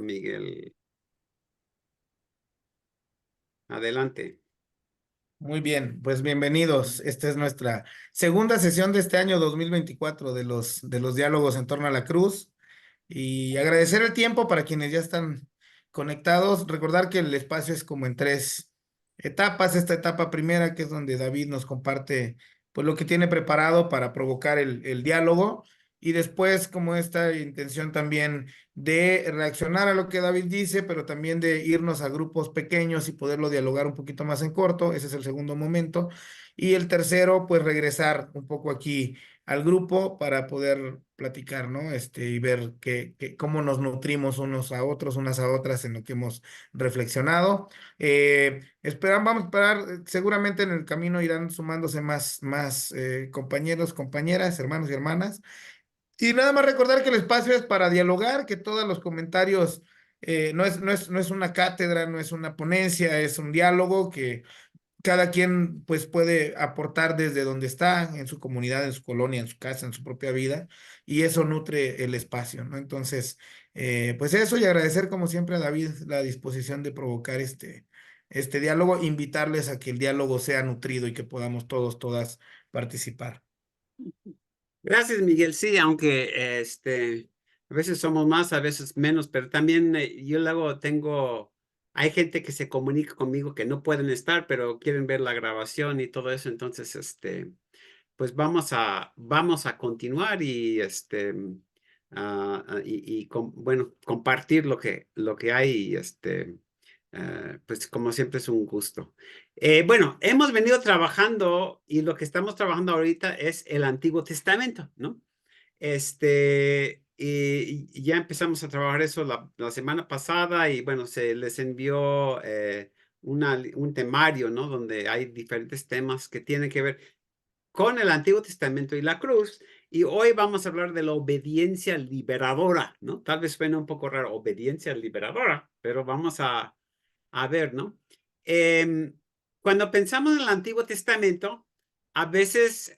Miguel. Adelante. Muy bien, pues bienvenidos. Esta es nuestra segunda sesión de este año 2024 de los diálogos en torno a la cruz. Y agradecer el tiempo para quienes ya están conectados. Recordar que el espacio es como en tres etapas. Esta etapa primera, que es donde David nos comparte pues lo que tiene preparado para provocar el diálogo. Y después, como esta intención también de reaccionar a lo que David dice, pero también de irnos a grupos pequeños y poderlo dialogar un poquito más en corto. Ese es el segundo momento. Y el tercero, pues regresar un poco aquí al grupo para poder platicar, ¿no? Y ver cómo nos nutrimos unos a otros, unas a otras en lo que hemos reflexionado. Vamos a esperar, seguramente en el camino irán sumándose más compañeros, compañeras, hermanos y hermanas. Y nada más recordar que el espacio es para dialogar, que todos los comentarios no es una cátedra, no es una ponencia, es un diálogo que cada quien pues puede aportar desde donde está, en su comunidad, en su colonia, en su casa, en su propia vida, y eso nutre el espacio, ¿no? Entonces, pues eso, y agradecer como siempre a David la disposición de provocar este diálogo, invitarles a que el diálogo sea nutrido y que podamos todos, todas participar. Gracias, Miguel. Sí, aunque a veces somos más, a veces menos, pero también yo luego hay gente que se comunica conmigo que no pueden estar, pero quieren ver la grabación y todo eso. Entonces, pues vamos a continuar y bueno, compartir lo que hay y pues como siempre es un gusto. Bueno, hemos venido trabajando y lo que estamos trabajando ahorita es el Antiguo Testamento, ¿no? Y ya empezamos a trabajar eso la semana pasada y bueno, se les envió un temario, ¿no? Donde hay diferentes temas que tienen que ver con el Antiguo Testamento y la cruz. Y hoy vamos a hablar de la obediencia liberadora, ¿no? Tal vez suene un poco raro, obediencia liberadora, pero vamos a ver, ¿no? Em, Cuando pensamos en el Antiguo Testamento, a veces,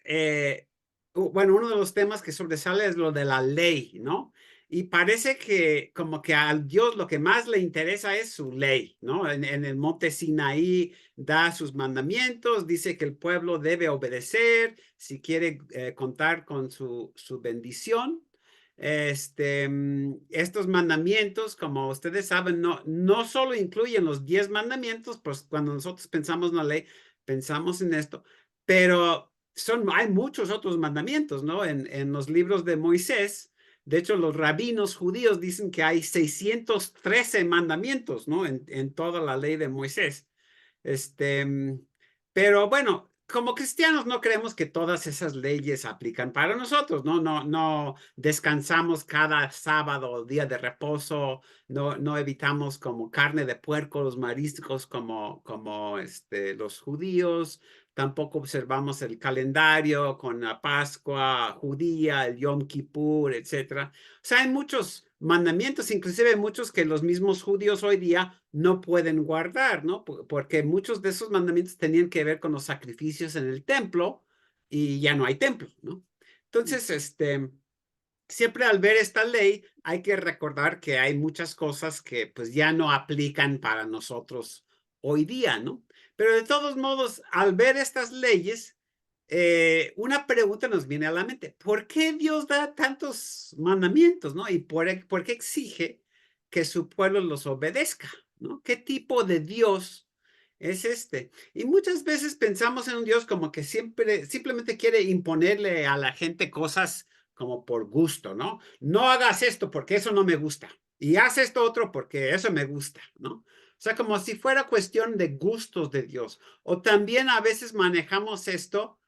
bueno, uno de los temas que sobresale es lo de la ley, ¿no? Y parece que como que a Dios lo que más le interesa es su ley, ¿no? En el monte Sinaí da sus mandamientos, dice que el pueblo debe obedecer si quiere contar con su bendición. Estos mandamientos, como ustedes saben, no solo incluyen los 10 mandamientos, pues cuando nosotros pensamos en la ley, pensamos en esto, pero hay muchos otros mandamientos, ¿no? En los libros de Moisés, de hecho, los rabinos judíos dicen que hay 613 mandamientos, ¿no? En toda la ley de Moisés. Este, mm, pero bueno, como cristianos no creemos que todas esas leyes aplican para nosotros, ¿no? No descansamos cada sábado, día de reposo, no evitamos como carne de puerco, los mariscos como los judíos, tampoco observamos el calendario con la Pascua judía, el Yom Kippur, etcétera. O sea, hay muchos mandamientos, inclusive muchos que los mismos judíos hoy día no pueden guardar, ¿no? Porque muchos de esos mandamientos tenían que ver con los sacrificios en el templo y ya no hay templo, ¿no? Entonces, siempre al ver esta ley hay que recordar que hay muchas cosas que pues ya no aplican para nosotros hoy día, ¿no? Pero de todos modos, al ver estas leyes, una pregunta nos viene a la mente. ¿Por qué Dios da tantos mandamientos, no? ¿Y por qué exige que su pueblo los obedezca, no? ¿Qué tipo de Dios es este? Y muchas veces pensamos en un Dios como que simplemente quiere imponerle a la gente cosas como por gusto, ¿no? No hagas esto porque eso no me gusta. Y haz esto otro porque eso me gusta, ¿no? O sea, como si fuera cuestión de gustos de Dios. O también a veces manejamos esto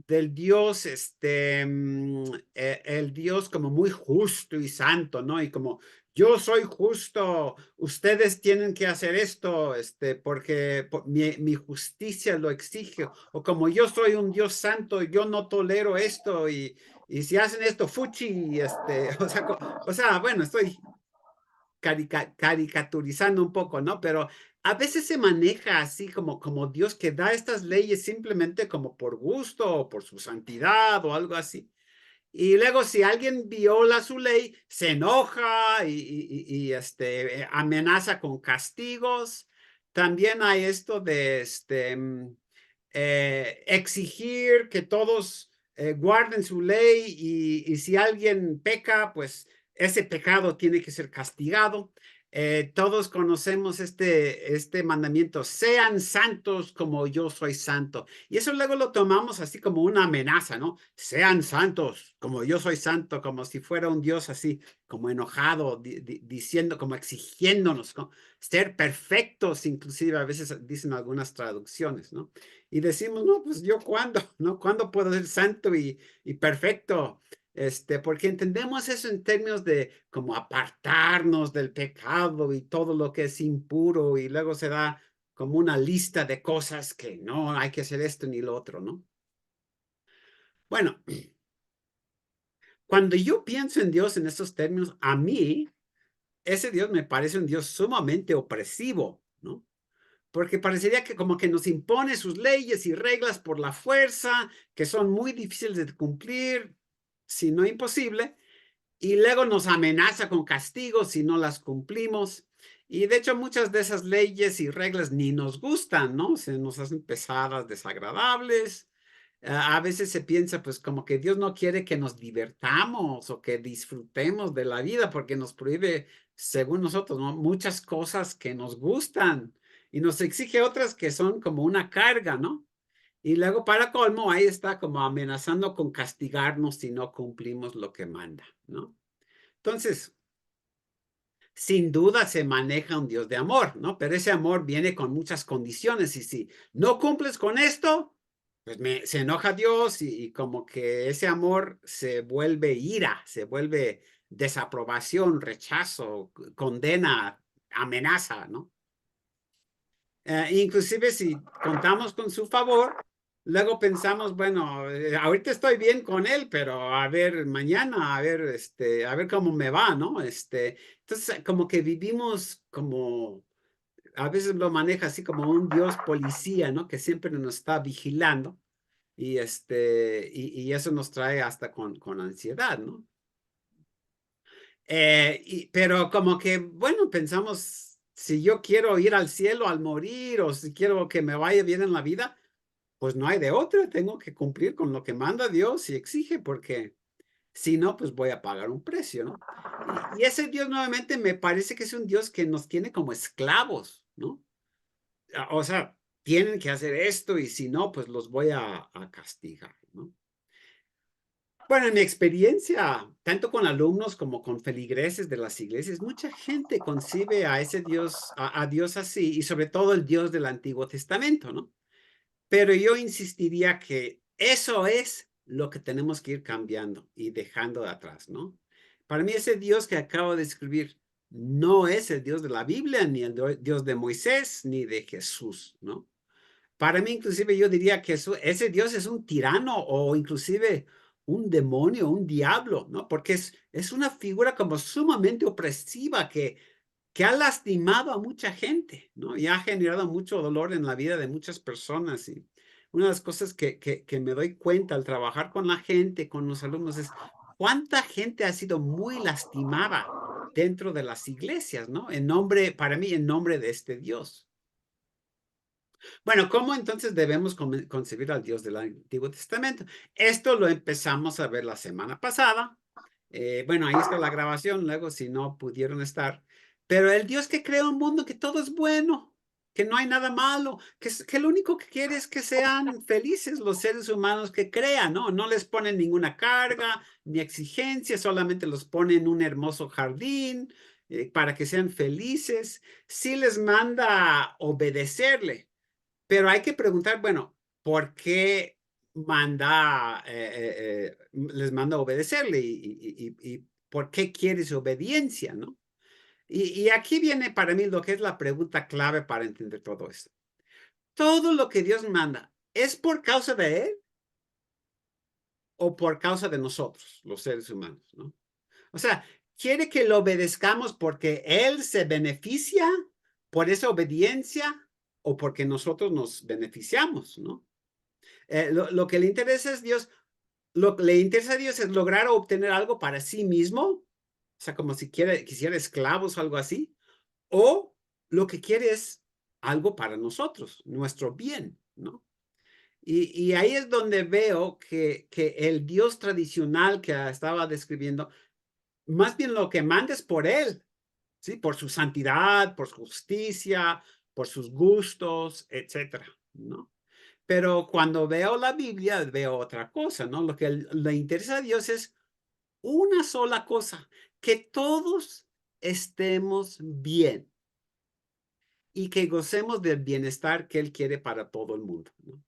del Dios, el Dios como muy justo y santo, ¿no? Y como yo soy justo, ustedes tienen que hacer esto, porque mi justicia lo exige. O como yo soy un Dios santo, yo no tolero esto y si hacen esto, fuchi, o sea, bueno, estoy caricaturizando un poco, ¿no? Pero a veces se maneja así como Dios que da estas leyes simplemente como por gusto o por su santidad o algo así. Y luego si alguien viola su ley, se enoja y amenaza con castigos. También hay esto de exigir que todos guarden su ley y si alguien peca, pues ese pecado tiene que ser castigado. Todos conocemos este mandamiento, sean santos como yo soy santo. Y eso luego lo tomamos así como una amenaza, ¿no? Sean santos como yo soy santo, como si fuera un Dios así, como enojado, diciendo, como exigiéndonos, ¿no? Ser perfectos, inclusive a veces dicen algunas traducciones, ¿no? Y decimos, no, pues yo cuándo, ¿no? ¿Cuándo puedo ser santo y perfecto? Porque entendemos eso en términos de como apartarnos del pecado y todo lo que es impuro y luego se da como una lista de cosas que no hay que hacer esto ni lo otro, ¿no? Bueno, cuando yo pienso en Dios en estos términos, a mí, ese Dios me parece un Dios sumamente opresivo, ¿no? Porque parecería que como que nos impone sus leyes y reglas por la fuerza, que son muy difíciles de cumplir, si no imposible, y luego nos amenaza con castigos si no las cumplimos. Y de hecho muchas de esas leyes y reglas ni nos gustan, ¿no? Se nos hacen pesadas, desagradables. A veces se piensa pues como que Dios no quiere que nos divertamos o que disfrutemos de la vida porque nos prohíbe, según nosotros, ¿no? Muchas cosas que nos gustan y nos exige otras que son como una carga, ¿no? Y luego para colmo ahí está como amenazando con castigarnos si no cumplimos lo que manda, ¿no? Entonces, sin duda se maneja un Dios de amor, ¿no? Pero ese amor viene con muchas condiciones y si no cumples con esto, pues se enoja Dios y como que ese amor se vuelve ira, se vuelve desaprobación, rechazo, condena, amenaza, ¿no? Inclusive si contamos con su favor, luego pensamos, bueno, ahorita estoy bien con él, pero a ver, mañana, a ver cómo me va, ¿no? Entonces, como que vivimos como, a veces lo maneja así como un Dios policía, ¿no? Que siempre nos está vigilando y eso nos trae hasta con ansiedad, ¿no? Pero como que, bueno, pensamos, si yo quiero ir al cielo al morir o si quiero que me vaya bien en la vida, pues no hay de otra, tengo que cumplir con lo que manda Dios y exige, porque si no, pues voy a pagar un precio, ¿no? Y ese Dios nuevamente me parece que es un Dios que nos tiene como esclavos, ¿no? O sea, tienen que hacer esto y si no, pues los voy a castigar, ¿no? Bueno, en mi experiencia, tanto con alumnos como con feligreses de las iglesias, mucha gente concibe a ese Dios, a Dios así, y sobre todo el Dios del Antiguo Testamento, ¿no? Pero yo insistiría que eso es lo que tenemos que ir cambiando y dejando de atrás, ¿no? Para mí ese Dios que acabo de escribir no es el Dios de la Biblia, ni el Dios de Moisés, ni de Jesús, ¿no? Para mí, inclusive, yo diría que ese Dios es un tirano o inclusive un demonio, un diablo, ¿no? Porque es una figura como sumamente opresiva que ha lastimado a mucha gente, ¿no? Y ha generado mucho dolor en la vida de muchas personas. Y una de las cosas que me doy cuenta al trabajar con la gente, con los alumnos, es cuánta gente ha sido muy lastimada dentro de las iglesias, ¿no? En nombre, para mí, en nombre de este Dios. Bueno, ¿cómo entonces debemos concebir al Dios del Antiguo Testamento? Esto lo empezamos a ver la semana pasada. Bueno, ahí está la grabación, luego si no pudieron estar. Pero el Dios que crea un mundo que todo es bueno, que no hay nada malo, que lo único que quiere es que sean felices los seres humanos que crean, ¿no? No les ponen ninguna carga ni exigencia, solamente los pone en un hermoso jardín para que sean felices. Sí les manda obedecerle. Pero hay que preguntar, bueno, ¿por qué les manda a obedecerle y por qué quiere su obediencia, ¿no? Y aquí viene para mí lo que es la pregunta clave para entender todo esto. Todo lo que Dios manda, ¿es por causa de Él o por causa de nosotros, los seres humanos, ¿no? O sea, ¿quiere que lo obedezcamos porque Él se beneficia por esa obediencia o porque nosotros nos beneficiamos, ¿no? Lo que le interesa es Dios. lo que le interesa a Dios es lograr obtener algo para sí mismo, o sea, como si quisiera esclavos o algo así, o lo que quiere es algo para nosotros, nuestro bien, ¿no? Y ahí es donde veo que el Dios tradicional que estaba describiendo, más bien lo que manda es por él, ¿sí? Por su santidad, por su justicia, por sus gustos, etcétera, ¿no? Pero cuando veo la Biblia, veo otra cosa, ¿no? Lo que le interesa a Dios es una sola cosa, que todos estemos bien y que gocemos del bienestar que Él quiere para todo el mundo, ¿no?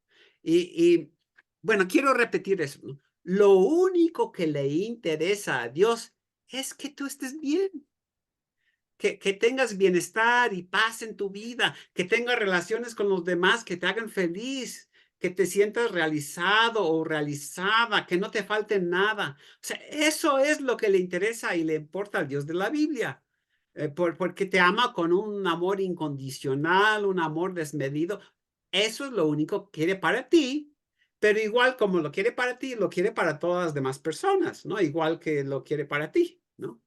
Bueno, quiero repetir eso, ¿no? Lo único que le interesa a Dios es que tú estés bien, que tengas bienestar y paz en tu vida, que tengas relaciones con los demás que te hagan feliz, que te sientas realizado o realizada, que no te falte nada. O sea, eso es lo que le interesa y le importa al Dios de la Biblia. Porque te ama con un amor incondicional, un amor desmedido. Eso es lo único que quiere para ti, pero igual como lo quiere para ti, lo quiere para todas las demás personas, ¿no? Igual que lo quiere para ti, ¿no?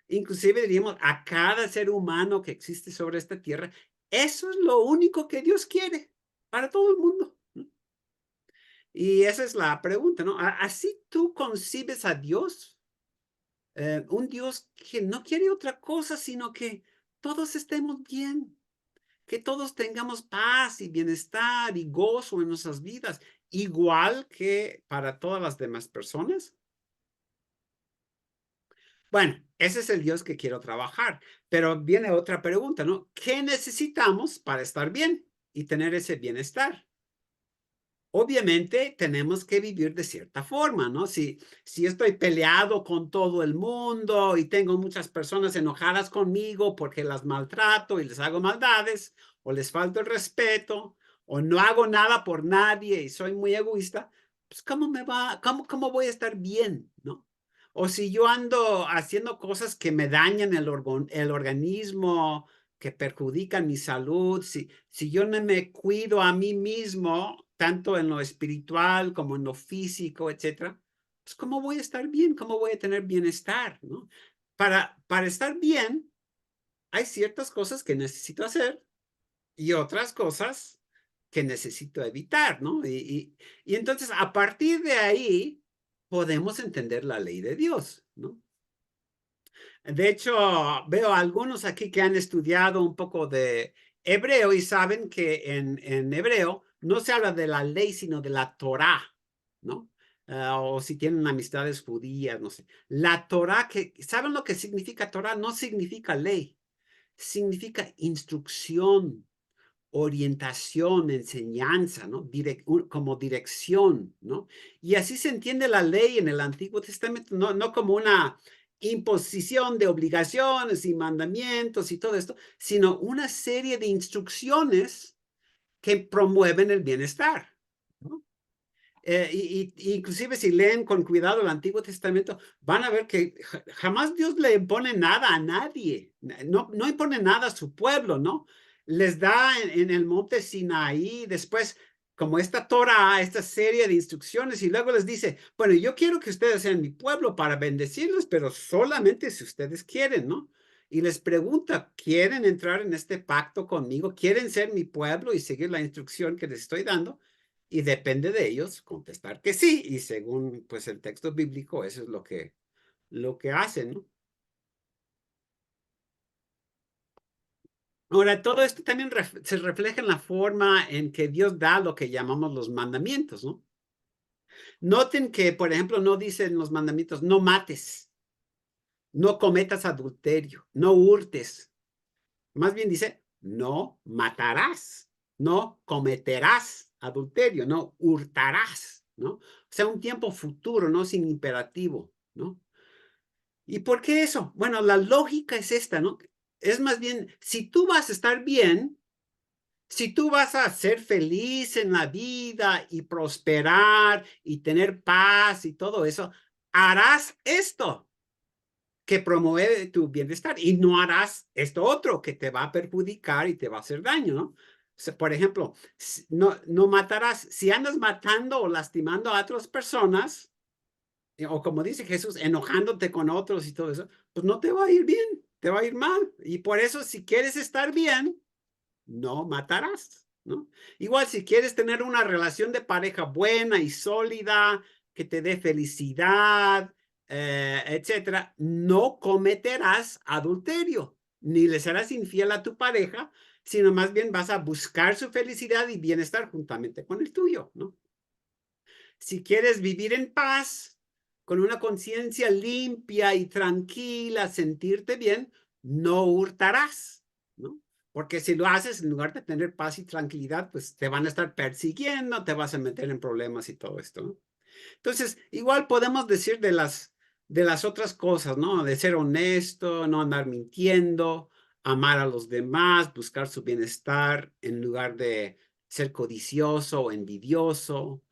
Inclusive diríamos a cada ser humano que existe sobre esta tierra, eso es lo único que Dios quiere para todo el mundo. Y esa es la pregunta, ¿no? Así tú concibes a Dios, un Dios que no quiere otra cosa, sino que todos estemos bien, que todos tengamos paz y bienestar y gozo en nuestras vidas, igual que para todas las demás personas. Bueno, ese es el Dios que quiero trabajar, pero viene otra pregunta, ¿no? ¿Qué necesitamos para estar bien y tener ese bienestar? Obviamente tenemos que vivir de cierta forma, ¿no? Si estoy peleado con todo el mundo y tengo muchas personas enojadas conmigo porque las maltrato y les hago maldades o les falto el respeto o no hago nada por nadie y soy muy egoísta, pues ¿cómo me va? ¿Cómo voy a estar bien, ¿no? O si yo ando haciendo cosas que me dañan el organismo, que perjudican mi salud, si yo no me cuido a mí mismo, tanto en lo espiritual como en lo físico, etcétera, pues ¿cómo voy a estar bien? ¿Cómo voy a tener bienestar? ¿No? Para estar bien, hay ciertas cosas que necesito hacer y otras cosas que necesito evitar, ¿no? Y entonces, a partir de ahí, podemos entender la ley de Dios, ¿no? De hecho, veo algunos aquí que han estudiado un poco de hebreo y saben que en hebreo no se habla de la ley, sino de la Torá, ¿no? O si tienen amistades judías, no sé. La Torá, ¿saben lo que significa Torá? No significa ley, significa instrucción, orientación, enseñanza, ¿no? Como dirección, ¿no? Y así se entiende la ley en el Antiguo Testamento, no como una imposición de obligaciones y mandamientos y todo esto, sino una serie de instrucciones que promueven el bienestar, ¿no? Inclusive si leen con cuidado el Antiguo Testamento, van a ver que jamás Dios le impone nada a nadie, no impone nada a su pueblo, ¿no? Les da en el monte Sinaí, después como esta Torah, esta serie de instrucciones, y luego les dice, bueno, yo quiero que ustedes sean mi pueblo para bendecirlos, pero solamente si ustedes quieren, ¿no? Y les pregunta, ¿quieren entrar en este pacto conmigo? ¿Quieren ser mi pueblo y seguir la instrucción que les estoy dando? Y depende de ellos contestar que sí, y según pues el texto bíblico, eso es lo que hacen, ¿no? Ahora, todo esto también se refleja en la forma en que Dios da lo que llamamos los mandamientos, ¿no? Noten que, por ejemplo, no dicen los mandamientos, no mates, no cometas adulterio, no hurtes. Más bien dice, no matarás, no cometerás adulterio, no hurtarás, ¿no? O sea, un tiempo futuro, no sin imperativo, ¿no? ¿Y por qué eso? Bueno, la lógica es esta, ¿no? Es más bien, si tú vas a estar bien, si tú vas a ser feliz en la vida y prosperar y tener paz y todo eso, harás esto que promueve tu bienestar y no harás esto otro que te va a perjudicar y te va a hacer daño, ¿no? O sea, por ejemplo, no matarás, si andas matando o lastimando a otras personas, o como dice Jesús, enojándote con otros y todo eso, pues no te va a ir bien, te va a ir mal. Y por eso, si quieres estar bien, no matarás, ¿no? Igual, si quieres tener una relación de pareja buena y sólida, que te dé felicidad, etcétera, no cometerás adulterio, ni le serás infiel a tu pareja, sino más bien vas a buscar su felicidad y bienestar juntamente con el tuyo, ¿no? Si quieres vivir en paz, con una conciencia limpia y tranquila, sentirte bien, no hurtarás, ¿no? Porque si lo haces, en lugar de tener paz y tranquilidad, pues te van a estar persiguiendo, te vas a meter en problemas y todo esto, ¿no? Entonces, igual podemos decir de las otras cosas, ¿no? De ser honesto, no andar mintiendo, amar a los demás, buscar su bienestar en lugar de ser codicioso o envidioso,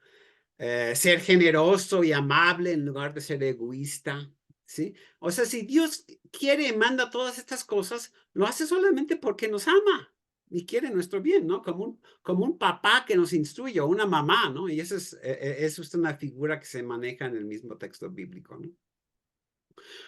ser generoso y amable en lugar de ser egoísta, ¿sí? O sea, si Dios quiere y manda todas estas cosas, lo hace solamente porque nos ama y quiere nuestro bien, ¿no? Como un papá que nos instruye o una mamá, ¿no? Y eso es una figura que se maneja en el mismo texto bíblico, ¿no?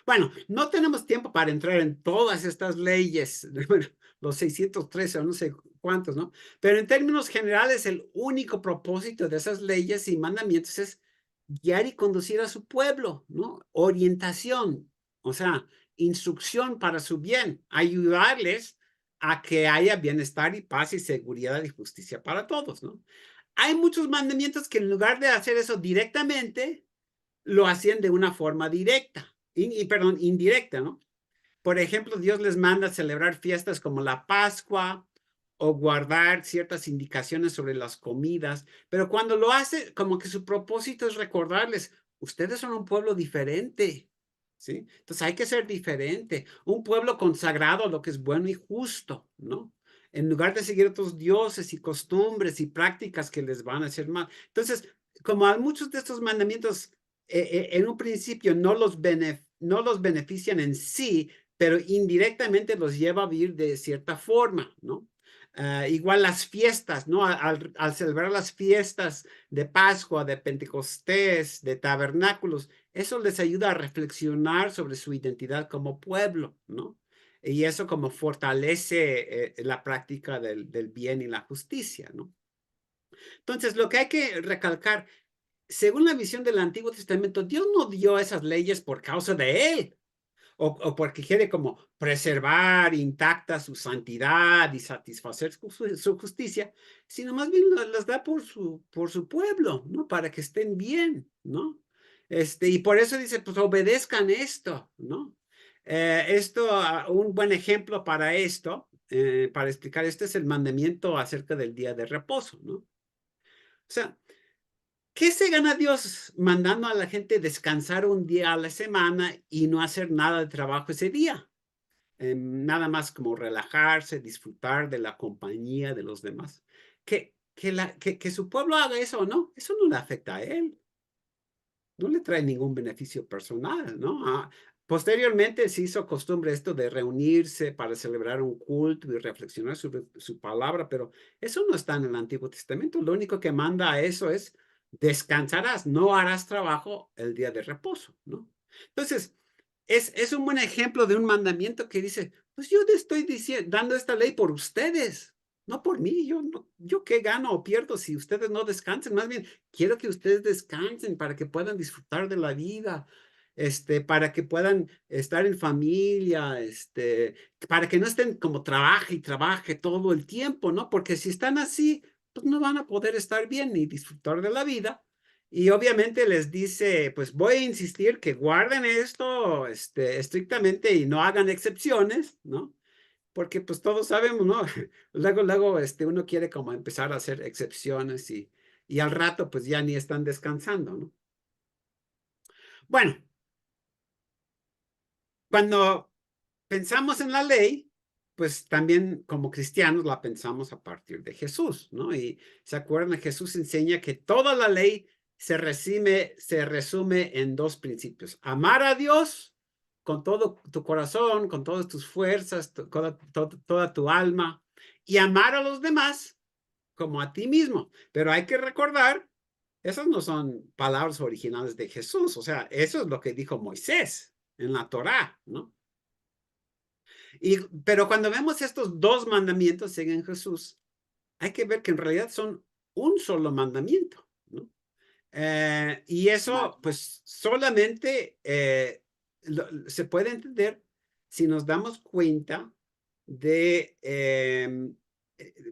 Bueno, no tenemos tiempo para entrar en todas estas leyes, bueno, los 613 o no sé cuántos, ¿no? Pero en términos generales, el único propósito de esas leyes y mandamientos es guiar y conducir a su pueblo, ¿no? Orientación, o sea, instrucción para su bien, ayudarles a que haya bienestar y paz y seguridad y justicia para todos, ¿no? Hay muchos mandamientos que en lugar de hacer eso directamente, lo hacían de una forma directa, perdón, indirecta, ¿no? Por ejemplo, Dios les manda celebrar fiestas como la Pascua o guardar ciertas indicaciones sobre las comidas, pero cuando lo hace, como que su propósito es recordarles, ustedes son un pueblo diferente, ¿sí? Entonces hay que ser diferente, un pueblo consagrado a lo que es bueno y justo, ¿no? En lugar de seguir otros dioses y costumbres y prácticas que les van a hacer mal. Entonces, como a muchos de estos mandamientos en un principio no los benefician en sí, pero indirectamente los lleva a vivir de cierta forma, ¿no? Igual las fiestas, ¿no? Al celebrar las fiestas de Pascua, de Pentecostés, de tabernáculos, eso les ayuda a reflexionar sobre su identidad como pueblo, ¿no? Y eso como fortalece la práctica del bien y la justicia, ¿no? Entonces, lo que hay que recalcar, según la visión del Antiguo Testamento, Dios no dio esas leyes por causa de él, o porque quiere como preservar intacta su santidad y satisfacer su justicia, sino más bien las da por su pueblo, ¿no? Para que estén bien, ¿no? Y por eso dice, pues obedezcan esto, ¿no? Un buen ejemplo para esto, para explicar esto, es el mandamiento acerca del día de reposo, ¿no? O sea, ¿qué se gana Dios mandando a la gente descansar un día a la semana y no hacer nada de trabajo ese día? Nada más como relajarse, disfrutar de la compañía de los demás. Que su pueblo haga eso o no, eso no le afecta a él, no le trae ningún beneficio personal, ¿no? Posteriormente se hizo costumbre esto de reunirse para celebrar un culto y reflexionar sobre su palabra, pero eso no está en el Antiguo Testamento. Lo único que manda a eso es descansarás, no harás trabajo el día de reposo, ¿no? Entonces, es un buen ejemplo de un mandamiento que dice, pues yo te estoy dando esta ley por ustedes, no por mí. Yo qué gano o pierdo si ustedes no descansen. Más bien, quiero que ustedes descansen para que puedan disfrutar de la vida, para que puedan estar en familia, para que no estén como trabaje y trabaje todo el tiempo, ¿no? Porque si están así, pues no van a poder estar bien ni disfrutar de la vida. Y obviamente les dice, pues voy a insistir que guarden esto, estrictamente y no hagan excepciones, ¿no? Porque pues todos sabemos, ¿no? Luego, uno quiere como empezar a hacer excepciones y al rato pues ya ni están descansando, ¿no? Bueno, cuando pensamos en la ley, pues también como cristianos la pensamos a partir de Jesús, ¿no? Y se acuerdan, Jesús enseña que toda la ley se resume en dos principios: amar a Dios con todo tu corazón, con todas tus fuerzas, toda tu alma, y amar a los demás como a ti mismo. Pero hay que recordar Esas no son palabras originales de Jesús, o sea, eso es lo que dijo Moisés en la Torá, ¿no? Pero cuando vemos estos dos mandamientos en Jesús, hay que ver que en realidad son un solo mandamiento, ¿no? Y eso, pues, solamente se puede entender si nos damos cuenta de,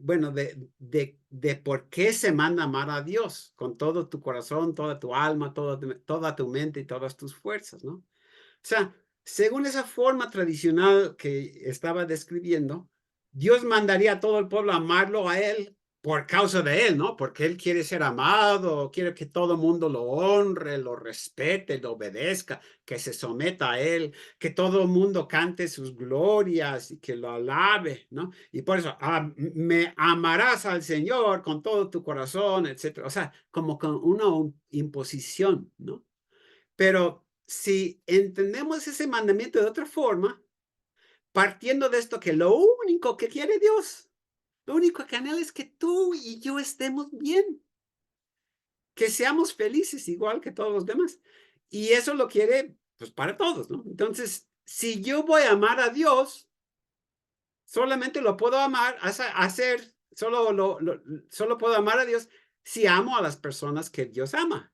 bueno, de por qué se manda amar a Dios con todo tu corazón, toda tu alma, toda tu mente y todas tus fuerzas, ¿no? O sea, según esa forma tradicional que estaba describiendo, Dios mandaría a todo el pueblo a amarlo a Él por causa de Él, ¿no? Porque Él quiere ser amado, quiere que todo el mundo lo honre, lo respete, lo obedezca, que se someta a Él, que todo el mundo cante sus glorias y que lo alabe, ¿no? Y por eso, me amarás al Señor con todo tu corazón, etcétera. O sea, como con una imposición, ¿no? Pero si entendemos ese mandamiento de otra forma, partiendo de esto que lo único que quiere Dios, lo único que anhela es que tú y yo estemos bien, que seamos felices igual que todos los demás. Y eso lo quiere, pues, para todos, ¿no? Entonces, si yo voy a amar a Dios, solamente lo puedo amar, hacer, solo puedo amar a Dios si amo a las personas que Dios ama.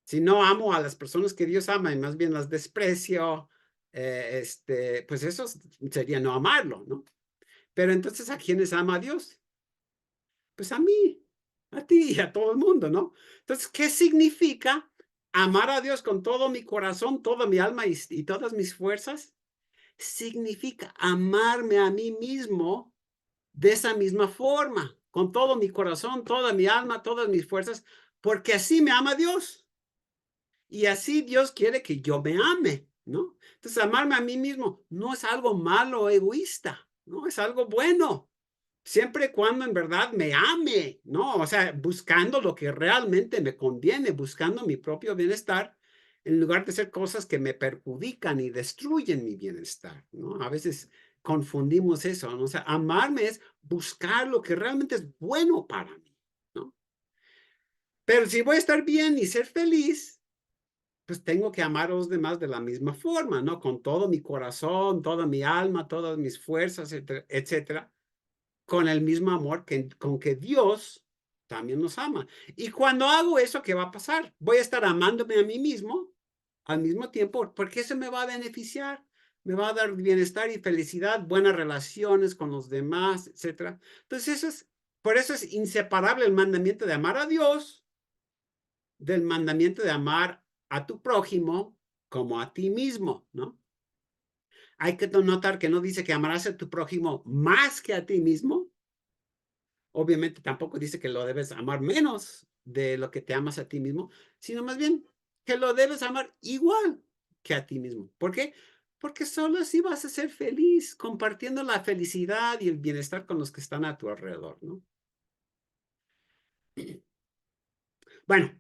Si no amo a las personas que Dios ama y más bien las desprecio, pues eso sería no amarlo, ¿no? Pero entonces, ¿a quiénes ama Dios? Pues a mí, a ti y a todo el mundo, ¿no? Entonces, ¿qué significa amar a Dios con todo mi corazón, toda mi alma y todas mis fuerzas? Significa amarme a mí mismo de esa misma forma, con todo mi corazón, toda mi alma, todas mis fuerzas, porque así me ama Dios. Y así Dios quiere que yo me ame, ¿no? Entonces, amarme a mí mismo no es algo malo o egoísta, ¿no? Es algo bueno, siempre y cuando en verdad me ame, ¿no? O sea, buscando lo que realmente me conviene, buscando mi propio bienestar, en lugar de hacer cosas que me perjudican y destruyen mi bienestar, ¿no? A veces confundimos eso, ¿no? O sea, amarme es buscar lo que realmente es bueno para mí, ¿no? Pero si voy a estar bien y ser feliz, pues tengo que amar a los demás de la misma forma, ¿no? Con todo mi corazón, toda mi alma, todas mis fuerzas, etcétera, con el mismo amor con que Dios también nos ama. Y cuando hago eso, ¿qué va a pasar? Voy a estar amándome a mí mismo al mismo tiempo, porque eso me va a beneficiar, me va a dar bienestar y felicidad, buenas relaciones con los demás, etcétera. Entonces, por eso es inseparable el mandamiento de amar a Dios del mandamiento de amar a tu prójimo como a ti mismo, ¿no? Hay que notar que no dice que amarás a tu prójimo más que a ti mismo. Obviamente tampoco dice que lo debes amar menos de lo que te amas a ti mismo, sino más bien que lo debes amar igual que a ti mismo. ¿Por qué? Porque solo así vas a ser feliz, compartiendo la felicidad y el bienestar con los que están a tu alrededor, ¿no? Bueno,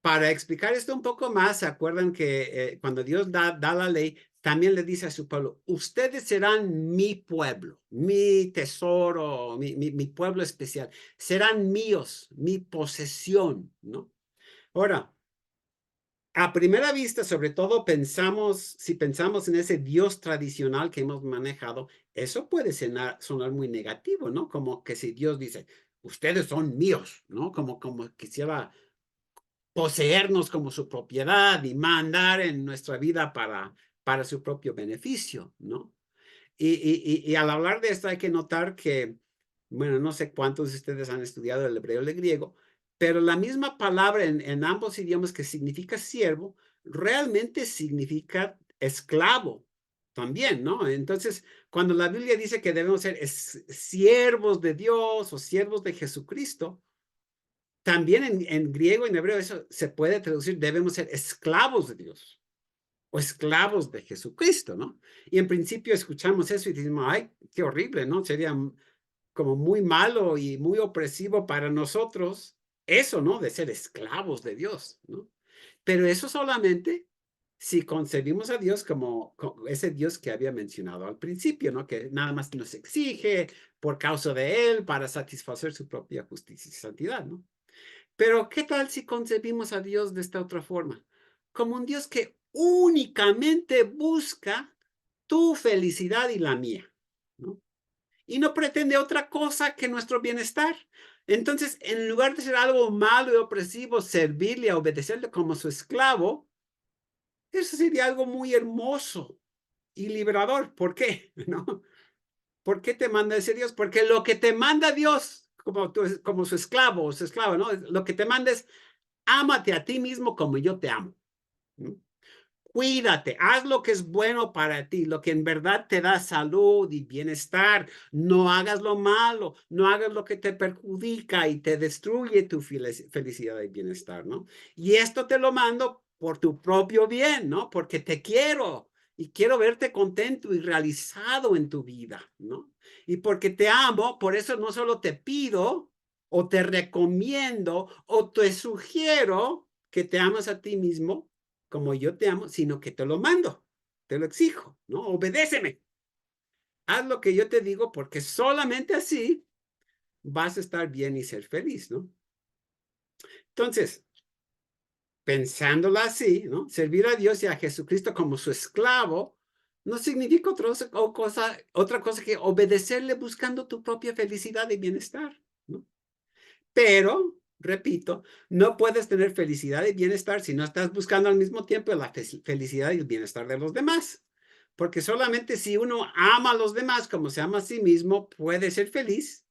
para explicar esto un poco más, se acuerdan que cuando Dios da la ley, también le dice a su pueblo, ustedes serán mi pueblo, mi tesoro, mi pueblo especial, serán míos, mi posesión, ¿no? Ahora, a primera vista, sobre todo si pensamos en ese Dios tradicional que hemos manejado, eso puede sonar muy negativo, ¿no? Como que si Dios dice, ustedes son míos, ¿no? Como quisiera poseernos como su propiedad y mandar en nuestra vida para su propio beneficio, ¿no? Y al hablar de esto hay que notar que, bueno, no sé cuántos de ustedes han estudiado el hebreo y el griego, pero la misma palabra en ambos idiomas que significa siervo, realmente significa esclavo también, ¿no? Entonces, cuando la Biblia dice que debemos ser siervos de Dios o siervos de Jesucristo, también en griego y en hebreo eso se puede traducir, debemos ser esclavos de Dios o esclavos de Jesucristo, ¿no? Y en principio escuchamos eso y decimos, ay, qué horrible, ¿no? Sería como muy malo y muy opresivo para nosotros eso, ¿no? De ser esclavos de Dios, ¿no? Pero eso solamente si concebimos a Dios como ese Dios que había mencionado al principio, ¿no? Que nada más nos exige por causa de Él para satisfacer su propia justicia y santidad, ¿no? Pero ¿qué tal si concebimos a Dios de esta otra forma? Como un Dios que únicamente busca tu felicidad y la mía, ¿no? Y no pretende otra cosa que nuestro bienestar. Entonces, en lugar de ser algo malo y opresivo, servirle, obedecerle como su esclavo, eso sería algo muy hermoso y liberador. ¿Por qué? ¿No? ¿Por qué te manda ese Dios? Porque lo que te manda Dios, como su esclavo o su esclava, ¿no? Lo que te manda es, ámate a ti mismo como yo te amo, ¿no? Cuídate, haz lo que es bueno para ti, lo que en verdad te da salud y bienestar. No hagas lo malo, no hagas lo que te perjudica y te destruye tu felicidad y bienestar, ¿no? Y esto te lo mando por tu propio bien, ¿no? Porque te quiero y quiero verte contento y realizado en tu vida, ¿no? Y porque te amo, por eso no solo te pido o te recomiendo o te sugiero que te amas a ti mismo como yo te amo, sino que te lo mando, te lo exijo, ¿no? Obedéceme. Haz lo que yo te digo porque solamente así vas a estar bien y ser feliz, ¿no? Entonces, pensándolo así, ¿no? Servir a Dios y a Jesucristo como su esclavo no significa otra cosa que obedecerle buscando tu propia felicidad y bienestar, ¿no? Pero, repito, no puedes tener felicidad y bienestar si no estás buscando al mismo tiempo la felicidad y el bienestar de los demás. Porque solamente si uno ama a los demás como se ama a sí mismo, puede ser feliz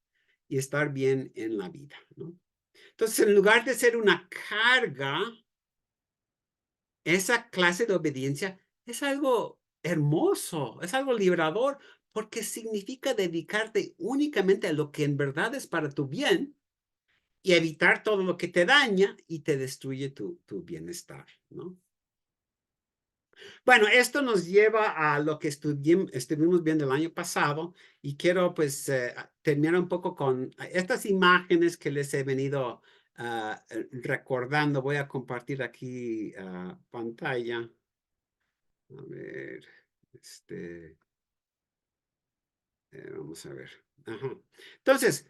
y estar bien en la vida, ¿no? Entonces, en lugar de ser una carga, esa clase de obediencia es algo hermoso, es algo liberador, porque significa dedicarte únicamente a lo que en verdad es para tu bien y evitar todo lo que te daña y te destruye tu bienestar, ¿no? Bueno, esto nos lleva a lo que estuvimos viendo el año pasado y quiero pues terminar un poco con estas imágenes que les he venido recordando. Voy a compartir aquí pantalla. A ver, este, vamos a ver. Ajá. Entonces,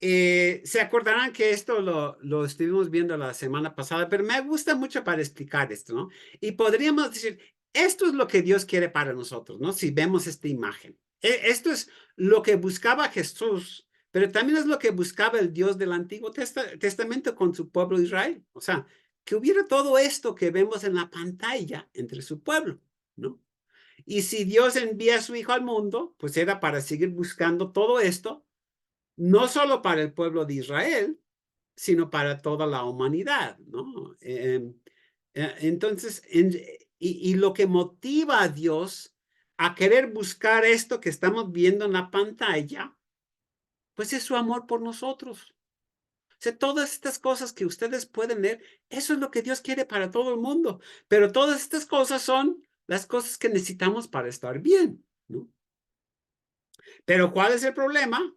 se acordarán que esto lo estuvimos viendo la semana pasada, pero me gusta mucho para explicar esto, ¿no? Y podríamos decir, esto es lo que Dios quiere para nosotros, ¿no? Si vemos esta imagen. Esto es lo que buscaba Jesús, pero también es lo que buscaba el Dios del Antiguo Testamento con su pueblo Israel. O sea, que hubiera todo esto que vemos en la pantalla entre su pueblo, ¿no? Y si Dios envía a su Hijo al mundo, pues era para seguir buscando todo esto no solo para el pueblo de Israel, sino para toda la humanidad, ¿no? Entonces, y lo que motiva a Dios a querer buscar esto que estamos viendo en la pantalla, pues es su amor por nosotros. O sea, todas estas cosas que ustedes pueden ver, eso es lo que Dios quiere para todo el mundo. Pero todas estas cosas son las cosas que necesitamos para estar bien, ¿no? Pero ¿cuál es el problema?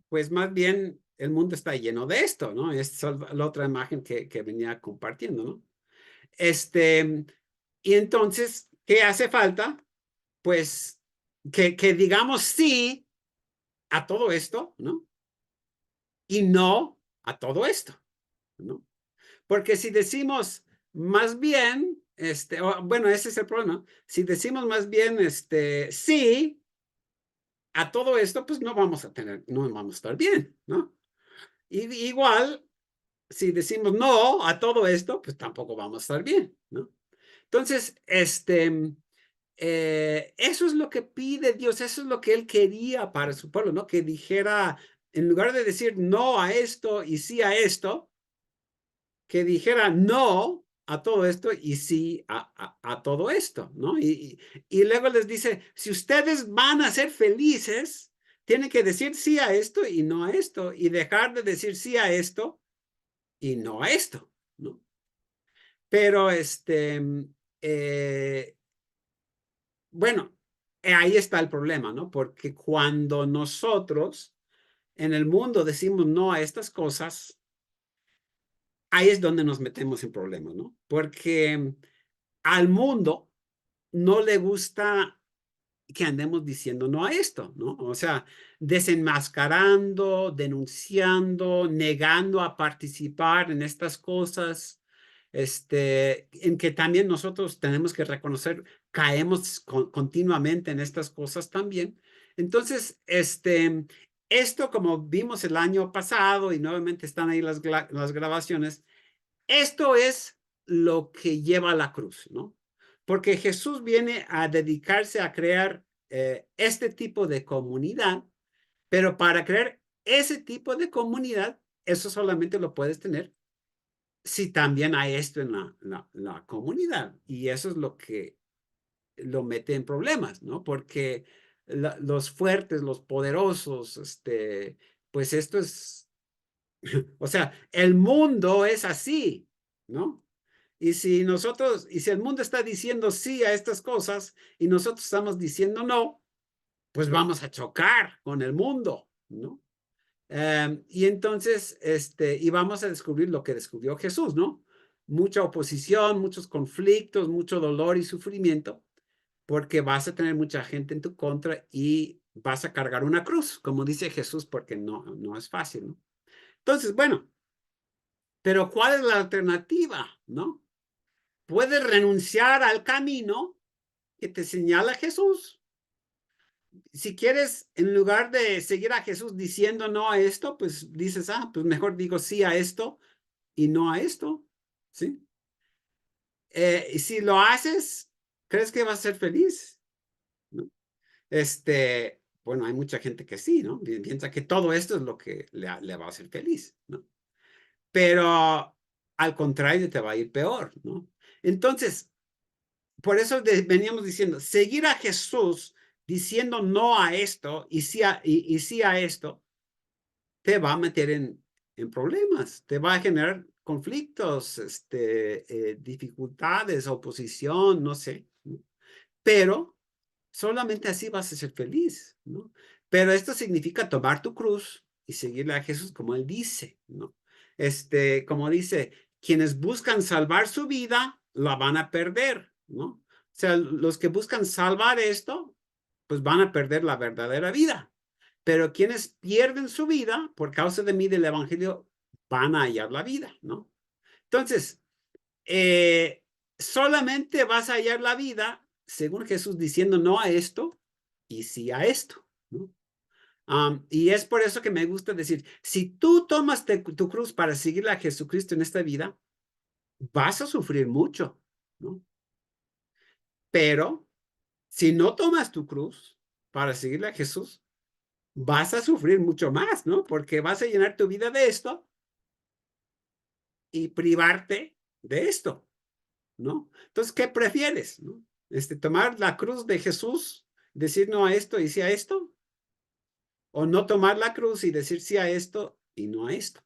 Pues más bien el mundo está lleno de esto, ¿no? Esta es la otra imagen que venía compartiendo, ¿no? Y entonces, ¿qué hace falta? Pues que digamos sí a todo esto, ¿no? Y no a todo esto, ¿no? Porque si decimos más bien, bueno, ese es el problema. Si decimos más bien, sí a todo esto, pues no vamos a estar bien, ¿no? Y igual si decimos no a todo esto, pues tampoco vamos a estar bien, ¿no? Entonces, eso es lo que pide Dios, eso es lo que Él quería para su pueblo, ¿no? Que dijera, en lugar de decir no a esto y sí a esto, que dijera no a todo esto y sí a todo esto, ¿no? Y luego les dice, si ustedes van a ser felices, tienen que decir sí a esto y no a esto, y dejar de decir sí a esto y no a esto, ¿no? Pero eh, bueno, ahí está el problema, ¿no? Porque cuando nosotros en el mundo decimos no a estas cosas, ahí es donde nos metemos en problemas, ¿no? Porque al mundo no le gusta que andemos diciendo no a esto, ¿no? O sea, desenmascarando, denunciando, negando a participar en estas cosas, en que también nosotros tenemos que reconocer, caemos continuamente en estas cosas también. Entonces, esto como vimos el año pasado y nuevamente están ahí las grabaciones, esto es lo que lleva a la cruz, ¿no? Porque Jesús viene a dedicarse a crear este tipo de comunidad, pero para crear ese tipo de comunidad, eso solamente lo puedes tener si también hay esto en la comunidad. Y eso es lo que lo mete en problemas, ¿no? Porque los fuertes, los poderosos, pues esto es, o sea, el mundo es así, ¿no? Y si el mundo está diciendo sí a estas cosas y nosotros estamos diciendo no, pues vamos a chocar con el mundo, ¿no? Y entonces, y vamos a descubrir lo que descubrió Jesús, ¿no? Mucha oposición, muchos conflictos, mucho dolor y sufrimiento, porque vas a tener mucha gente en tu contra y vas a cargar una cruz, como dice Jesús, porque no es fácil, ¿no? Entonces, bueno, pero ¿cuál es la alternativa, no? Puedes renunciar al camino que te señala Jesús. Si quieres, en lugar de seguir a Jesús diciendo no a esto, pues dices, pues mejor digo sí a esto y no a esto, ¿sí? Y si lo haces, ¿crees que vas a ser feliz? ¿No? Bueno, hay mucha gente que sí, ¿no? Piensa que todo esto es lo que le va a hacer feliz, ¿no? Pero al contrario, te va a ir peor, ¿no? Entonces, por eso veníamos diciendo, seguir a Jesús diciendo no a esto y sí a esto, te va a meter en problemas, te va a generar conflictos, dificultades, oposición, no sé, ¿no? Pero solamente así vas a ser feliz, ¿no? Pero esto significa tomar tu cruz y seguirle a Jesús como Él dice, ¿no? Como dice, quienes buscan salvar su vida, la van a perder, ¿no? O sea, los que buscan salvar esto, pues van a perder la verdadera vida. Pero quienes pierden su vida por causa de mí del Evangelio, van a hallar la vida, ¿no? Entonces, solamente vas a hallar la vida, según Jesús diciendo no a esto y sí a esto, ¿no? Y es por eso que me gusta decir, si tú tomas tu cruz para seguir a Jesucristo en esta vida, vas a sufrir mucho, ¿no? Pero si no tomas tu cruz para seguirle a Jesús, vas a sufrir mucho más, ¿no? Porque vas a llenar tu vida de esto y privarte de esto, ¿no? Entonces, ¿qué prefieres, no? Tomar la cruz de Jesús, decir no a esto y sí a esto, o no tomar la cruz y decir sí a esto y no a esto.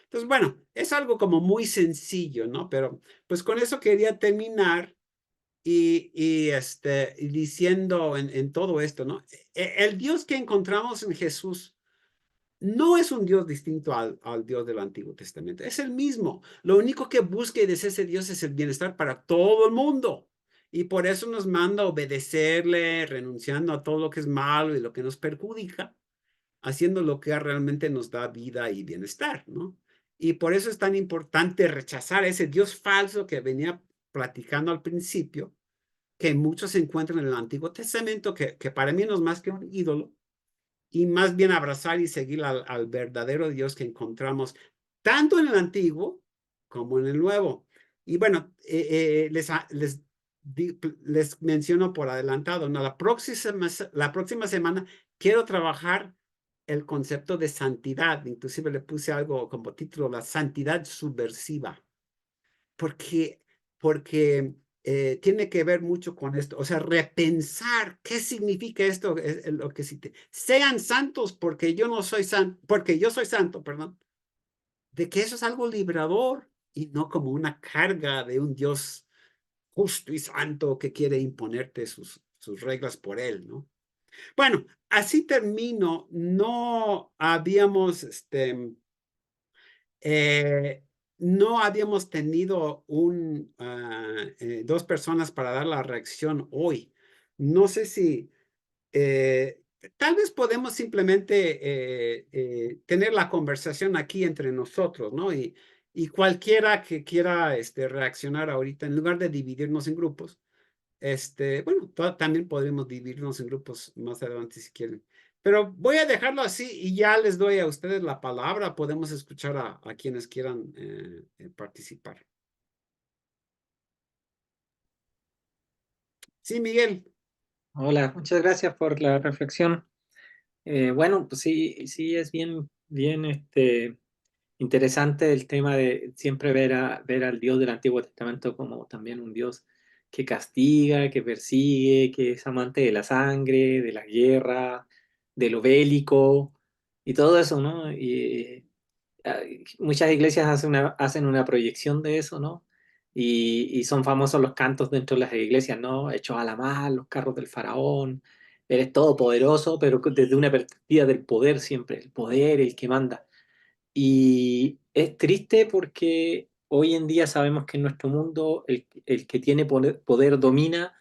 Entonces, bueno, es algo como muy sencillo, ¿no? Pero pues con eso quería terminar y diciendo en todo esto, ¿no? El Dios que encontramos en Jesús no es un Dios distinto al Dios del Antiguo Testamento, es el mismo. Lo único que busca y desea ese Dios es el bienestar para todo el mundo. Y por eso nos manda a obedecerle, renunciando a todo lo que es malo y lo que nos perjudica, haciendo lo que realmente nos da vida y bienestar, ¿no? Y por eso es tan importante rechazar a ese Dios falso que venía platicando al principio, que muchos se encuentran en el Antiguo Testamento, que para mí no es más que un ídolo, y más bien abrazar y seguir al verdadero Dios que encontramos tanto en el Antiguo como en el Nuevo. Y bueno, les menciono por adelantado, ¿no? La próxima semana quiero trabajar el concepto de santidad, inclusive le puse algo como título, la santidad subversiva, porque, porque tiene que ver mucho con esto, o sea, repensar qué significa esto, es lo que sean santos porque yo no soy santo, porque yo soy santo, perdón, de que eso es algo liberador y no como una carga de un Dios justo y santo que quiere imponerte sus reglas por él, ¿no? Bueno, así termino. No habíamos, eh, no habíamos tenido dos personas para dar la reacción hoy. No sé si eh, tal vez podemos simplemente tener la conversación aquí entre nosotros, ¿no? Y cualquiera que quiera reaccionar ahorita, en lugar de dividirnos en grupos, bueno, también podemos dividirnos en grupos más adelante si quieren. Pero voy a dejarlo así y ya les doy a ustedes la palabra. Podemos escuchar a quienes quieran participar. Sí, Miguel. Hola, muchas gracias por la reflexión. Bueno, pues sí, sí es bien interesante el tema de siempre ver al Dios del Antiguo Testamento como también un Dios que castiga, que persigue, que es amante de la sangre, de la guerra, de lo bélico y todo eso, ¿no? Y muchas iglesias hacen una proyección de eso, ¿no? Y son famosos los cantos dentro de las iglesias, ¿no? Hechos a la mar, los carros del faraón, eres todopoderoso, pero desde una perspectiva del poder siempre, el poder, el que manda. Y es triste porque hoy en día sabemos que en nuestro mundo el que tiene poder domina